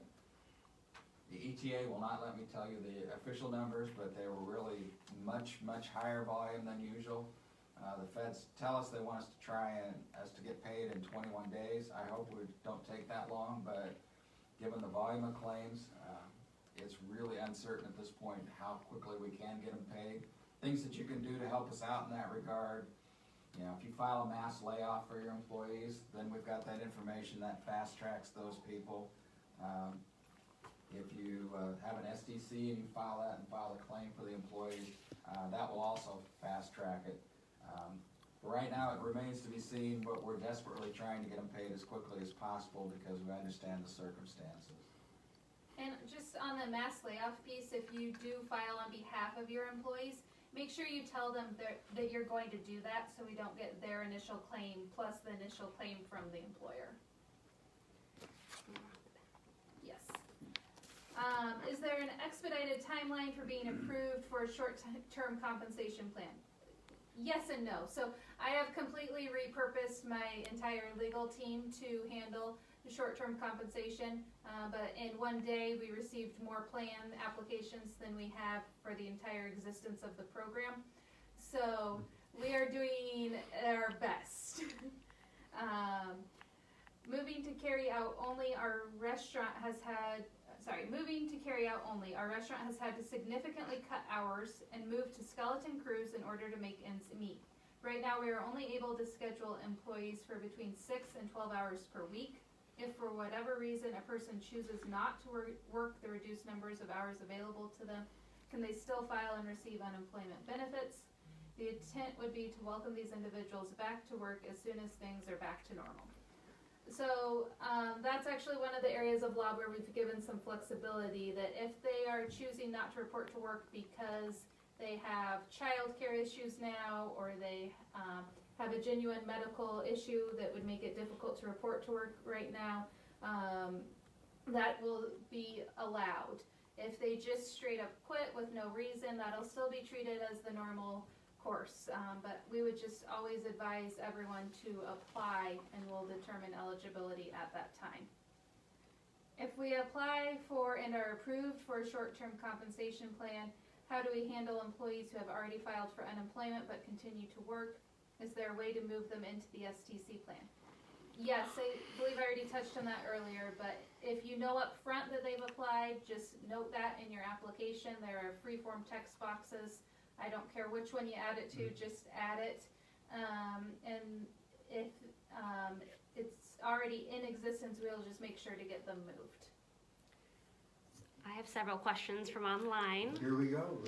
the ETA will not let me tell you the official numbers, but they were really much higher volume than usual. The feds tell us they want us to try us to get paid in 21 days. I hope we don't take that long, but given the volume of claims, it's really uncertain at this point how quickly we can get them paid. Things that you can do to help us out in that regard, you know, if you file a mass layoff for your employees, then we've got that information that fast tracks those people. If you have an SDC and you file that and file a claim for the employee, that will also fast track it. Right now, it remains to be seen, but we're desperately trying to get them paid as quickly as possible because we understand the circumstances. And just on the mass layoff piece, if you do file on behalf of your employees, make sure you tell them that you're going to do that so we don't get their initial claim plus the initial claim from the employer. Yes. Is there an expedited timeline for being approved for a short-term compensation plan? Yes and no. So I have completely repurposed my entire legal team to handle the short-term compensation, but in one day we received more plan applications than we have for the entire existence of the program. So We are doing our best. Moving to carry out only, our restaurant has had to significantly cut hours and move to skeleton crews in order to make ends meet. Right now, we are only able to schedule employees for between 6 and 12 hours per week. If for whatever reason a person chooses not to work the reduced numbers of hours available to them, can they still file and receive unemployment benefits? The intent would be to welcome these individuals back to work as soon as things are back to normal. So that's actually one of the areas of law where we've given some flexibility, that if they are choosing not to report to work because they have childcare issues now, or they have a genuine medical issue that would make it difficult to report to work right now, that will be allowed. If they just straight up quit with no reason, that'll still be treated as the normal course, but we would just always advise everyone to apply, and we'll determine eligibility at that time. If we apply for and are approved for a short-term compensation plan, how do we handle employees who have already filed for unemployment but continue to work? Is there a way to move them into the STC plan? Yes, I believe I already touched on that earlier, but if you know up front that they've applied, just note that in your application. There are free-form text boxes. I don't care which one you add it to, just add it. And if it's already in existence, we'll just make sure to get them moved. I have several questions from online. Here we go.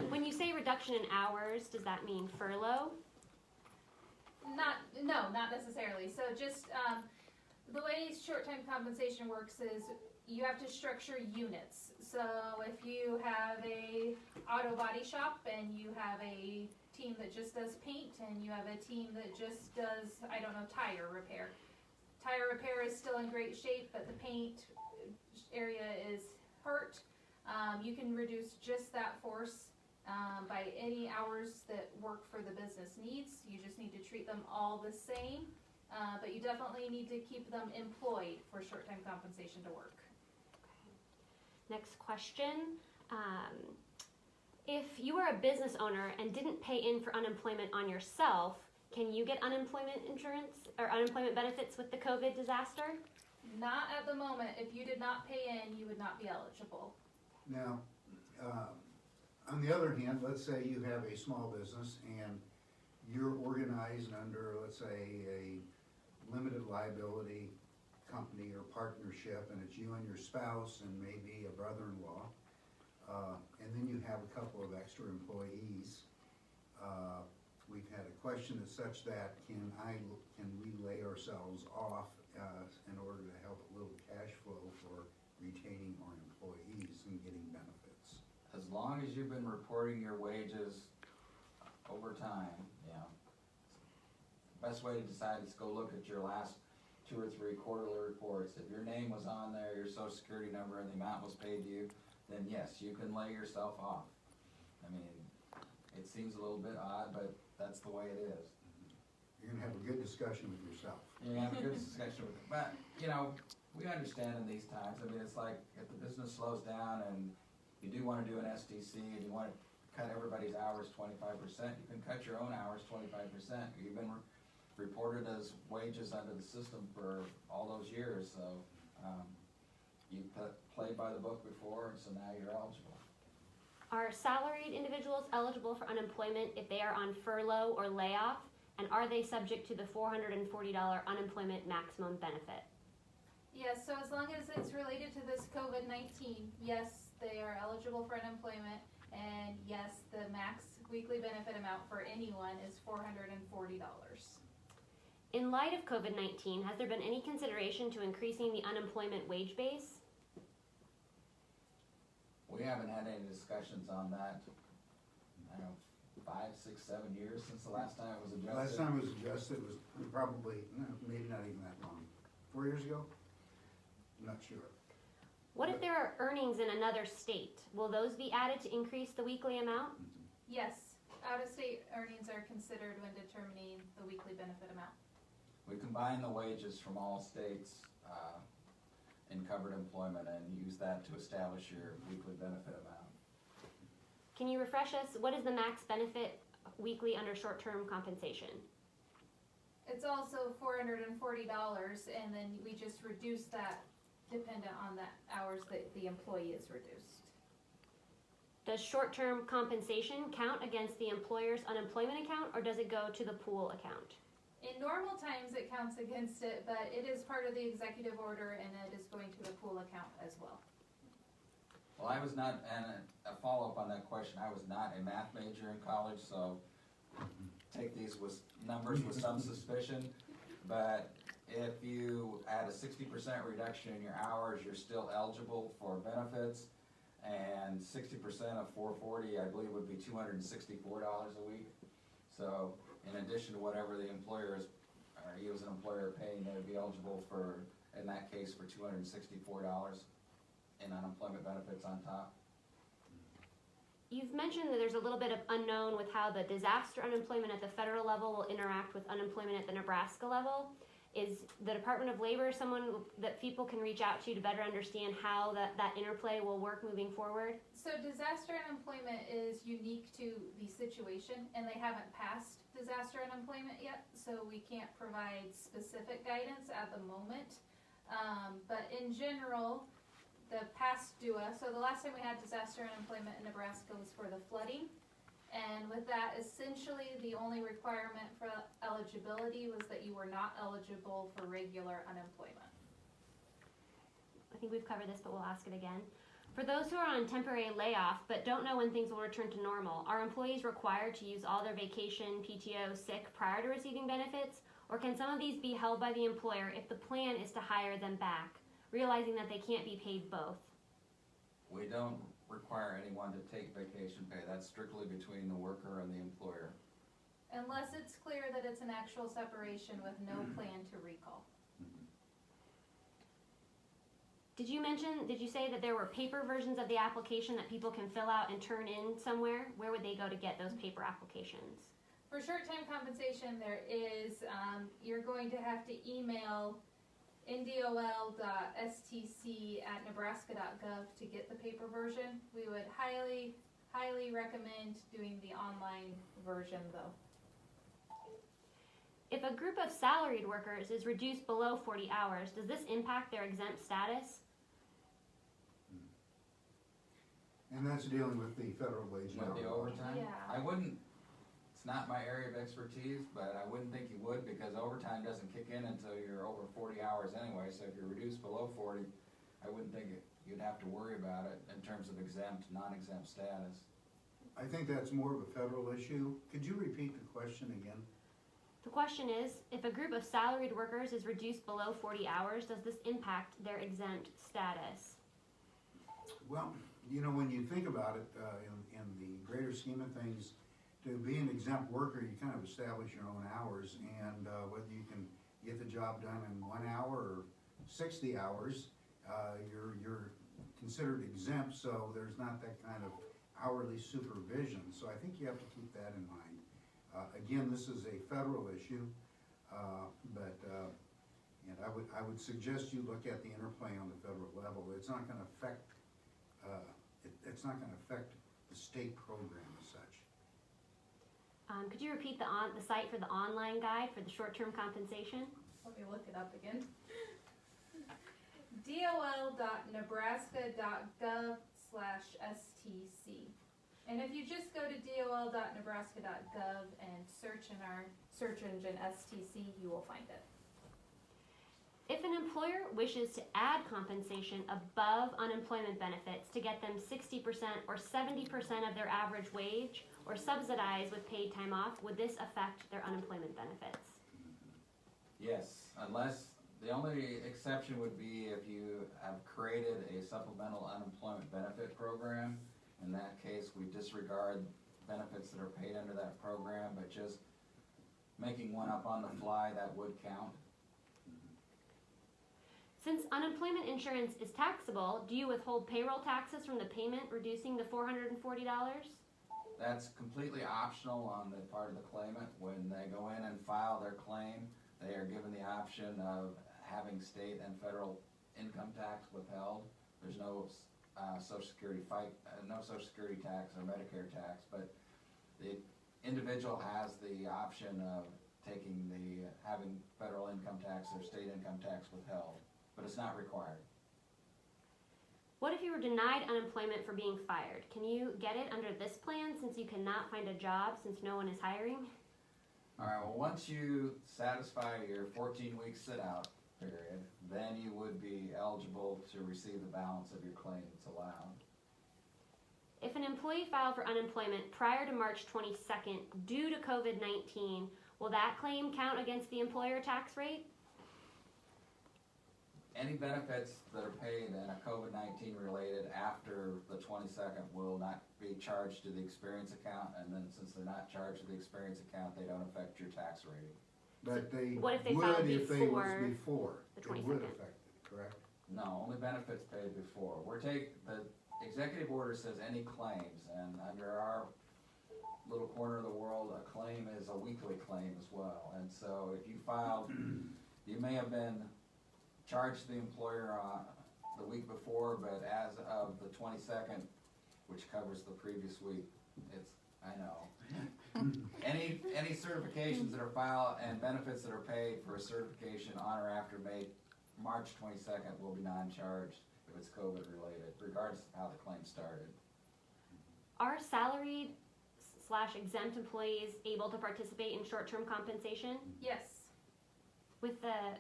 When you say reduction in hours, does that mean furlough? No, not necessarily. So just the way short-time compensation works is you have to structure units. So if you have a auto body shop and you have a team that just does paint, and you have a team that just does, I don't know, tire repair. Tire repair is still in great shape, but the paint area is hurt. You can reduce just that force by any hours that work for the business needs. You just need to treat them all the same, but you definitely need to keep them employed for short-time compensation to work. Next question. If you were a business owner and didn't pay in for unemployment on yourself, can you get unemployment insurance or unemployment benefits with the COVID disaster? Not at the moment. If you did not pay in, you would not be eligible. Now, on the other hand, let's say you have a small business and you're organized under, let's say, a limited liability company or partnership, and it's you and your spouse and maybe a brother-in-law, and then you have a couple of extra employees. We've had a question that's such that can we lay ourselves off in order to help a little cash flow for retaining our employees and getting benefits? As long as you've been reporting your wages over time, yeah. The best way to decide is go look at your last 2 or 3 quarterly reports. If your name was on there, your social security number, and the amount was paid to you, then yes, you can lay yourself off. I mean, it seems a little bit odd, but that's the way it is. You're gonna have a good discussion with yourself. You're gonna have a good discussion with it. But, you know, we understand in these times, I mean, it's like if the business slows down and you do wanna do an STC and you wanna cut everybody's hours 25%, you can cut your own hours 25%. You've been reported as wages under the system for all those years, so you played by the book before, and so now you're eligible. Are salaried individuals eligible for unemployment if they are on furlough or layoff? And are they subject to the $440 unemployment maximum benefit? Yes, so as long as it's related to this COVID-19, yes, they are eligible for unemployment, and yes, the max weekly benefit amount for anyone is $440. In light of COVID-19, has there been any consideration to increasing the unemployment wage base? We haven't had any discussions on that, I don't know, 5, 6, 7 years since the last time it was adjusted. Last time it was adjusted was probably, maybe not even that long. 4 years ago? I'm not sure. What if there are earnings in another state? Will those be added to increase the weekly amount? Yes, out-of-state earnings are considered when determining the weekly benefit amount. We combine the wages from all states in covered employment and use that to establish your weekly benefit amount. Can you refresh us? What is the max benefit weekly under short-term compensation? It's also $440, and then we just reduce that dependent on the hours that the employee is reduced. Does short-term compensation count against the employer's unemployment account, or does it go to the pool account? In normal times, it counts against it, but it is part of the executive order, and it is going to the pool account as well. Well, I was not, and a follow-up on that question, I was not a math major in college, so take these with numbers with some suspicion. But if you add a 60% reduction in your hours, you're still eligible for benefits. And 60% of 440, I believe, would be $264 a week. So in addition to whatever the employer is, or you as an employer are paying, they would be eligible for, in that case, for $264 in unemployment benefits on top. You've mentioned that there's a little bit of unknown with how the disaster unemployment at the federal level will interact with unemployment at the Nebraska level. Is the Department of Labor someone that people can reach out to better understand how that interplay will work moving forward? So disaster unemployment is unique to the situation, and they haven't passed disaster unemployment yet, so we can't provide specific guidance at the moment. But in general, the past DUA, so the last time we had disaster unemployment in Nebraska was for the flooding. And with that, essentially, the only requirement for eligibility was that you were not eligible for regular unemployment. I think we've covered this, but we'll ask it again. For those who are on temporary layoff but don't know when things will return to normal, are employees required to use all their vacation, PTO, sick prior to receiving benefits? Or can some of these be held by the employer if the plan is to hire them back, realizing that they can't be paid both? We don't require anyone to take vacation pay. That's strictly between the worker and the employer. Unless it's clear that it's an actual separation with no plan to recall. Did you say that there were paper versions of the application that people can fill out and turn in somewhere? Where would they go to get those paper applications? For short-time compensation, there is, you're going to have to email ndol.stc@nebraska.gov to get the paper version. We would highly recommend doing the online version though. If a group of salaried workers is reduced below 40 hours, does this impact their exempt status? And that's dealing with the federal wage and With the hour law. overtime? Yeah. I wouldn't, it's not my area of expertise, but I wouldn't think you would, because overtime doesn't kick in until you're over 40 hours anyway, so if you're reduced below 40, I wouldn't think you'd have to worry about it in terms of exempt, non-exempt status. I think that's more of a federal issue. Could you repeat the question again? The question is, if a group of salaried workers is reduced below 40 hours, does this impact their exempt status? Well, you know, when you think about it, in the greater scheme of things, to be an exempt worker, you kind of establish your own hours, and whether you can get the job done in 1 hour or 60 hours, you're considered exempt, so there's not that kind of hourly supervision. So I think you have to keep that in mind. Again, this is a federal issue, and I would suggest you look at the interplay on the federal level. It's not going to affect the state program as such. Could you repeat the site for the online guide for the short-term compensation? Let me look it up again. dol.nebraska.gov/stc. And if you just go to dol.nebraska.gov and search in our search engine STC, you will find it. If an employer wishes to add compensation above unemployment benefits to get them 60% or 70% of their average wage, or subsidize with paid time off, would this affect their unemployment benefits? Yes, unless, the only exception would be if you have created a supplemental unemployment benefit program. In that case, we disregard benefits that are paid under that program, but just making one up on the fly, that would count. Since unemployment insurance is taxable, do you withhold payroll taxes from the payment, reducing the $440? That's completely optional on the part of the claimant. When they go in and file their claim, they are given the option of having state and federal income tax withheld. There's no Social Security no Social Security tax or Medicare tax, but individual has the option of having federal income tax or state income tax withheld, but it's not required. What if you were denied unemployment for being fired? Can you get it under this plan since you cannot find a job since no one is hiring? All right, well, once you satisfy your 14-week sit-out period, then you would be eligible to receive the balance of your claim that's allowed. If an employee filed for unemployment prior to March 22nd due to COVID-19, will that claim count against the employer tax rate? Any benefits that are paid in a COVID-19 related after the 22nd will not be charged to the experience account, and then since they're not charged to the experience account, they don't affect your tax rate. But they What if they would filed if they was before before. the It would 22nd? affect it, correct? No, only benefits paid before. The executive order says any claims, and under our little corner of the world, a claim is a weekly claim as well. And so if you filed, you may have been charged the employer the week before, but as of the 22nd, which covers the previous week, I know. Any certifications that are filed and benefits that are paid for a certification on or after March 22nd will be non-charged if it's COVID related, regardless of how the claim started. Are salaried / exempt employees able to participate in short-term compensation? Yes. With the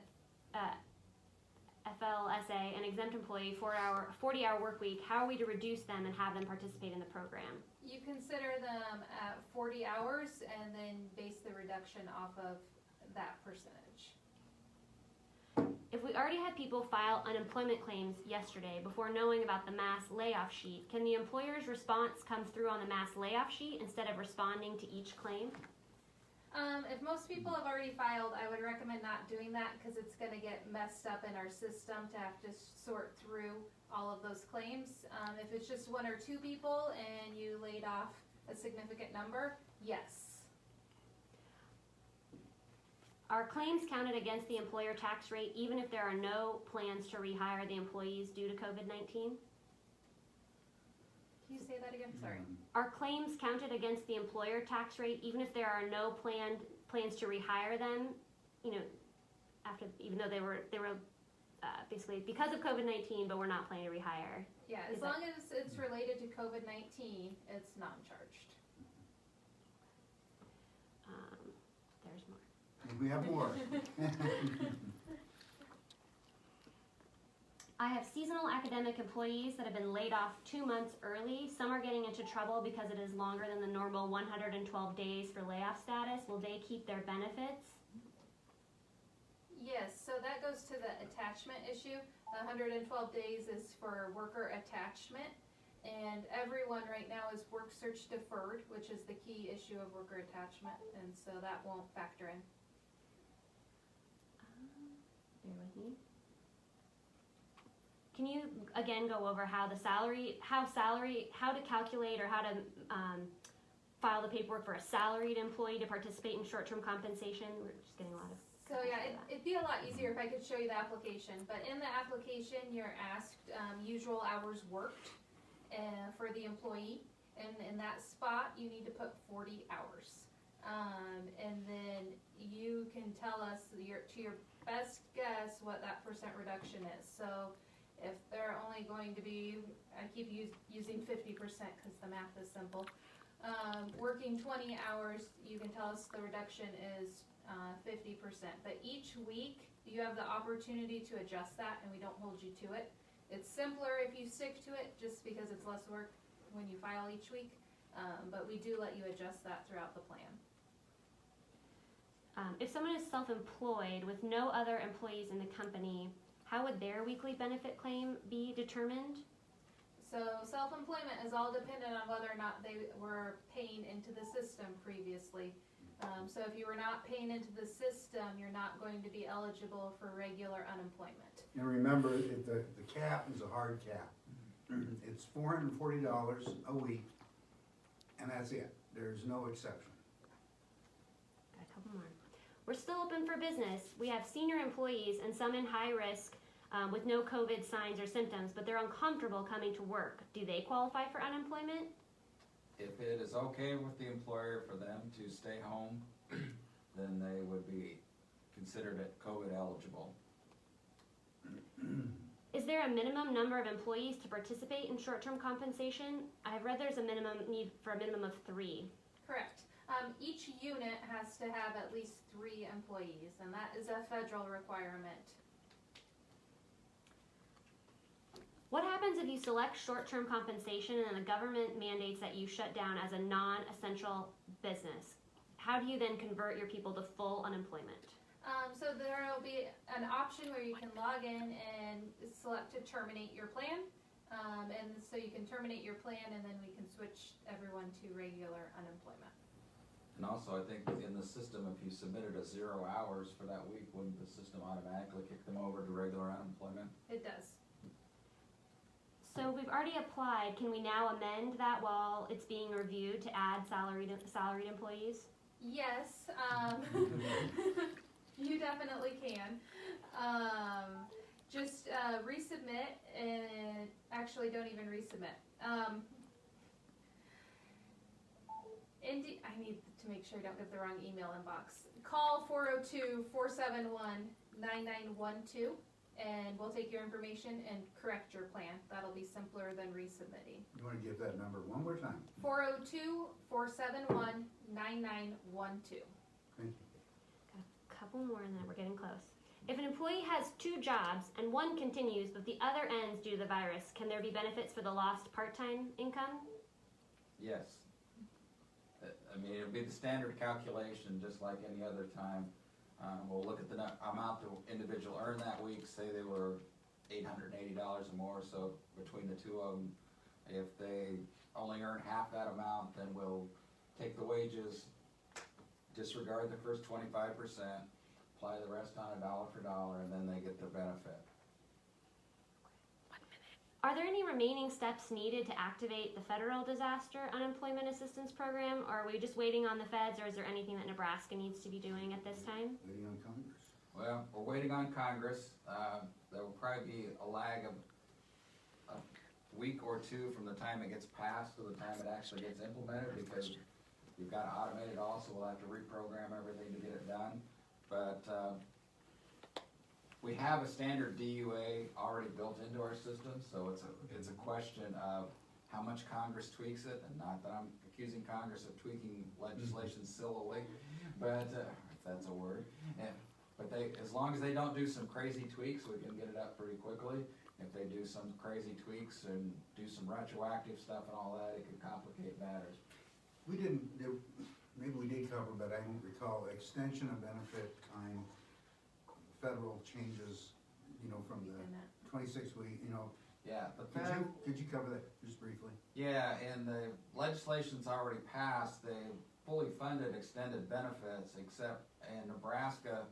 FLSA, an exempt employee, 40-hour work week, how are we to reduce them and have them participate in the program? You consider them at 40 hours and then base the reduction off of that percentage. If we already had people file unemployment claims yesterday before knowing about the mass layoff sheet, can the employer's response come through on the mass layoff sheet instead of responding to each claim? If most people have already filed, I would recommend not doing that because it's going to get messed up in our system to have to sort through all of those claims. If it's just one or two people and you laid off a significant number, yes. Are claims counted against the employer tax rate even if there are no plans to rehire the employees due to COVID-19? Can you say that again? Sorry. Are claims counted against the employer tax rate even if there are no plans to rehire them? Even though they were basically because of COVID-19, but we're not planning to rehire. Yeah, as long as it's related to COVID-19, it's non-charged. There's more. And we have more. I have seasonal academic employees that have been laid off 2 months early. Some are getting into trouble because it is longer than the normal 112 days for layoff status. Will they keep their benefits? Yes, so that goes to the attachment issue. The 112 days is for worker attachment, and everyone right now is work search deferred, which is the key issue of worker attachment, and so that won't factor in. Bear with me. Can you again go over how to calculate or how to file the paperwork for a salaried employee to participate in short-term compensation? We're just getting a lot of. So yeah, it'd be a lot easier if I could show you the application, but in the application you're asked usual hours worked for the employee, and in that spot you need to put 40 hours. And then you can tell us to your best guess what that percent reduction is. So if they're only going to be, I keep using 50% because the math is simple, working 20 hours, you can tell us the reduction is 50%. But each week you have the opportunity to adjust that, and we don't hold you to it. It's simpler if you stick to it just because it's less work when you file each week, but we do let you adjust that throughout the plan. If someone is self-employed with no other employees in the company, how would their weekly benefit claim be determined? So self-employment is all dependent on whether or not they were paying into the system previously. So if you were not paying into the system, you're not going to be eligible for regular unemployment. And remember, the cap is a hard cap. It's $440 a week, and that's it. There's no exception. Got a couple more. We're still open for business. We have senior employees and some in high risk with no COVID signs or symptoms, but they're uncomfortable coming to work. Do they qualify for unemployment? if it is okay with the employer for them to stay home, then they would be considered COVID eligible. Is there a minimum number of employees to participate in short-term compensation? I've read there's a minimum need for a minimum of 3. Correct. Each unit has to have at least 3 employees, and that is a federal requirement. What happens if you select short-term compensation and the government mandates that you shut down as a non-essential business? How do you then convert your people to full unemployment? So there will be an option where you can log in and select to terminate your plan. And so you can terminate your plan, and then we can switch everyone to regular unemployment. And also, I think in the system, if you submitted a 0 hours for that week, wouldn't the system automatically kick them over to regular unemployment? It does. So we've already applied. Can we now amend that while it's being reviewed to add salaried employees? Yes, you definitely can. Just resubmit, and actually don't even resubmit. I need to make sure I don't get the wrong email inbox. Call 402-471-9912, and we'll take your information and correct your plan. That'll be simpler than resubmitting. You wanna give that number one more time? 402-471-9912. Thank you. Got a couple more and then we're getting close. If an employee has 2 jobs and one continues but the other ends due to the virus, can there be benefits for the lost part-time income? Yes. I mean, it'll be the standard calculation, just like any other time. We'll look at the amount the individual earned that week, say they were $880 or more, so between the two of them, if they only earn half that amount, then we'll take the wages, disregard the first 25%, apply the rest on a dollar for dollar, and then they get their benefit. Are there any remaining steps needed to activate the federal disaster unemployment assistance program, or are we just waiting on the feds, or is there anything that Nebraska needs to be doing at this time? Waiting on Congress. Well, we're waiting on Congress. There will probably be a lag of a week or 2 from the time it gets passed to the time it actually gets implemented, because we've got to automate it all, so we'll have to reprogram everything to get it done. But we have a standard DUA already built into our system, so it's a question of how much Congress tweaks it, and not that I'm accusing Congress of tweaking legislation sillily, but if that's a word. But as long as they don't do some crazy tweaks, we can get it up pretty quickly. If they do some crazy tweaks and do some retroactive stuff and all that, it could complicate matters. We didn't, maybe we did cover, but I don't recall, extension of benefit time, federal changes, from the 26-week, Yeah, but could you cover that just briefly? Yeah, and the legislation's already passed. They fully funded extended benefits, except in Nebraska,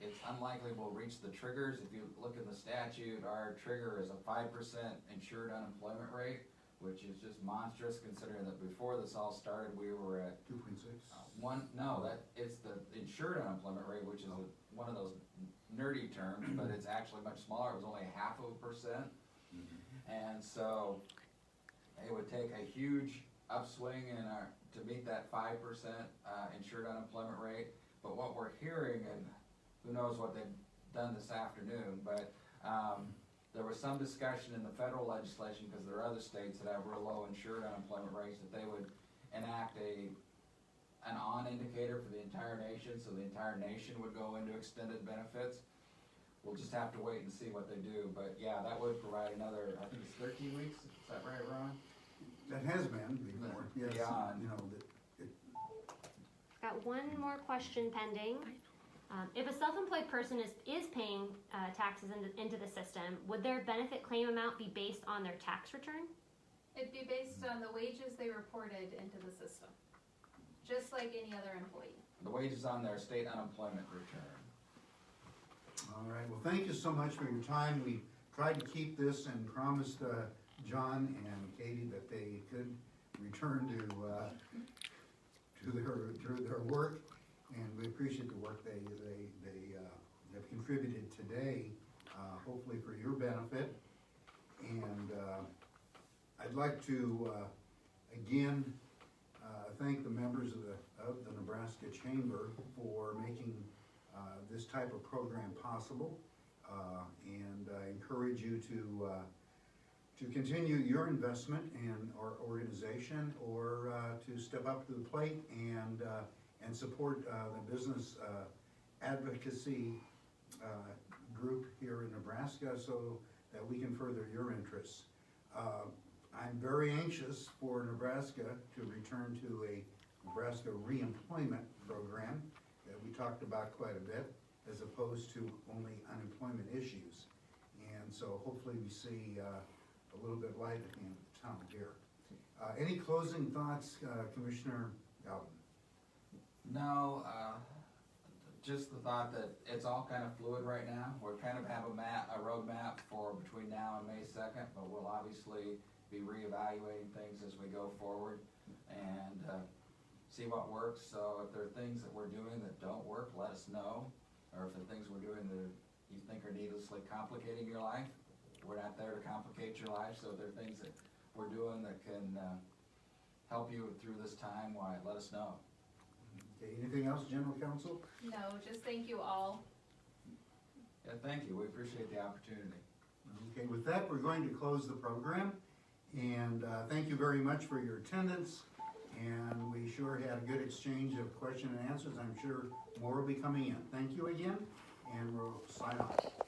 it's unlikely we'll reach the triggers. If you look in the statute, our trigger is a 5% insured unemployment rate, which is just monstrous considering that before this all started, we were at 2.6? it's the insured unemployment rate, which is one of those nerdy terms, but it's actually much smaller. It was only 0.5%. And so it would take a huge upswing to meet that 5% insured unemployment rate. But what we're hearing, and who knows what they've done this afternoon, but there was some discussion in the federal legislation, because there are other states that have real low insured unemployment rates, that they would enact an on indicator for the entire nation, so the entire nation would go into extended benefits. We'll just have to wait and see what they do, but yeah, that would provide another, I think it's 13 weeks, is that right, Ron? That has been before, yes. Beyond. Got one more question pending. If a self-employed person is paying taxes into the system, would their benefit claim amount be based on their tax return? It'd be based on the wages they reported into the system, just like any other employee. The wages on their state unemployment return. All right, well, thank you so much for your time. We tried to keep this and promised John and Katie that they could return to their work, and we appreciate the work they have contributed today, hopefully for your benefit. And I'd like to again thank the members of the Nebraska Chamber for making this type of program possible. And I encourage you to continue your investment in our organization, or to step up to the plate and support the business advocacy group here in Nebraska, so that we can further your interests. I'm very anxious for Nebraska to return to a Nebraska reemployment program that we talked about quite a bit, as opposed to only unemployment issues. And so hopefully we see a little bit light at the end of the tunnel here. Any closing thoughts, Commissioner Albin? No, just the thought that it's all kind of fluid right now. We kind of have a roadmap for between now and May 2nd, but we'll obviously be reevaluating things as we go forward and see what works. So if there are things that we're doing that don't work, let us know. Or if there are things we're doing that you think are needlessly complicating your life, we're not there to complicate your life. So if there are things that we're doing that can help you through this time, why, let us know. Okay, anything else, General Counsel? No, just thank you all. Yeah, thank you. We appreciate the opportunity. Okay, with that, we're going to close the program. And thank you very much for your attendance. And we sure had a good exchange of question and answers. I'm sure more will be coming in. Thank you again, and we'll sign off.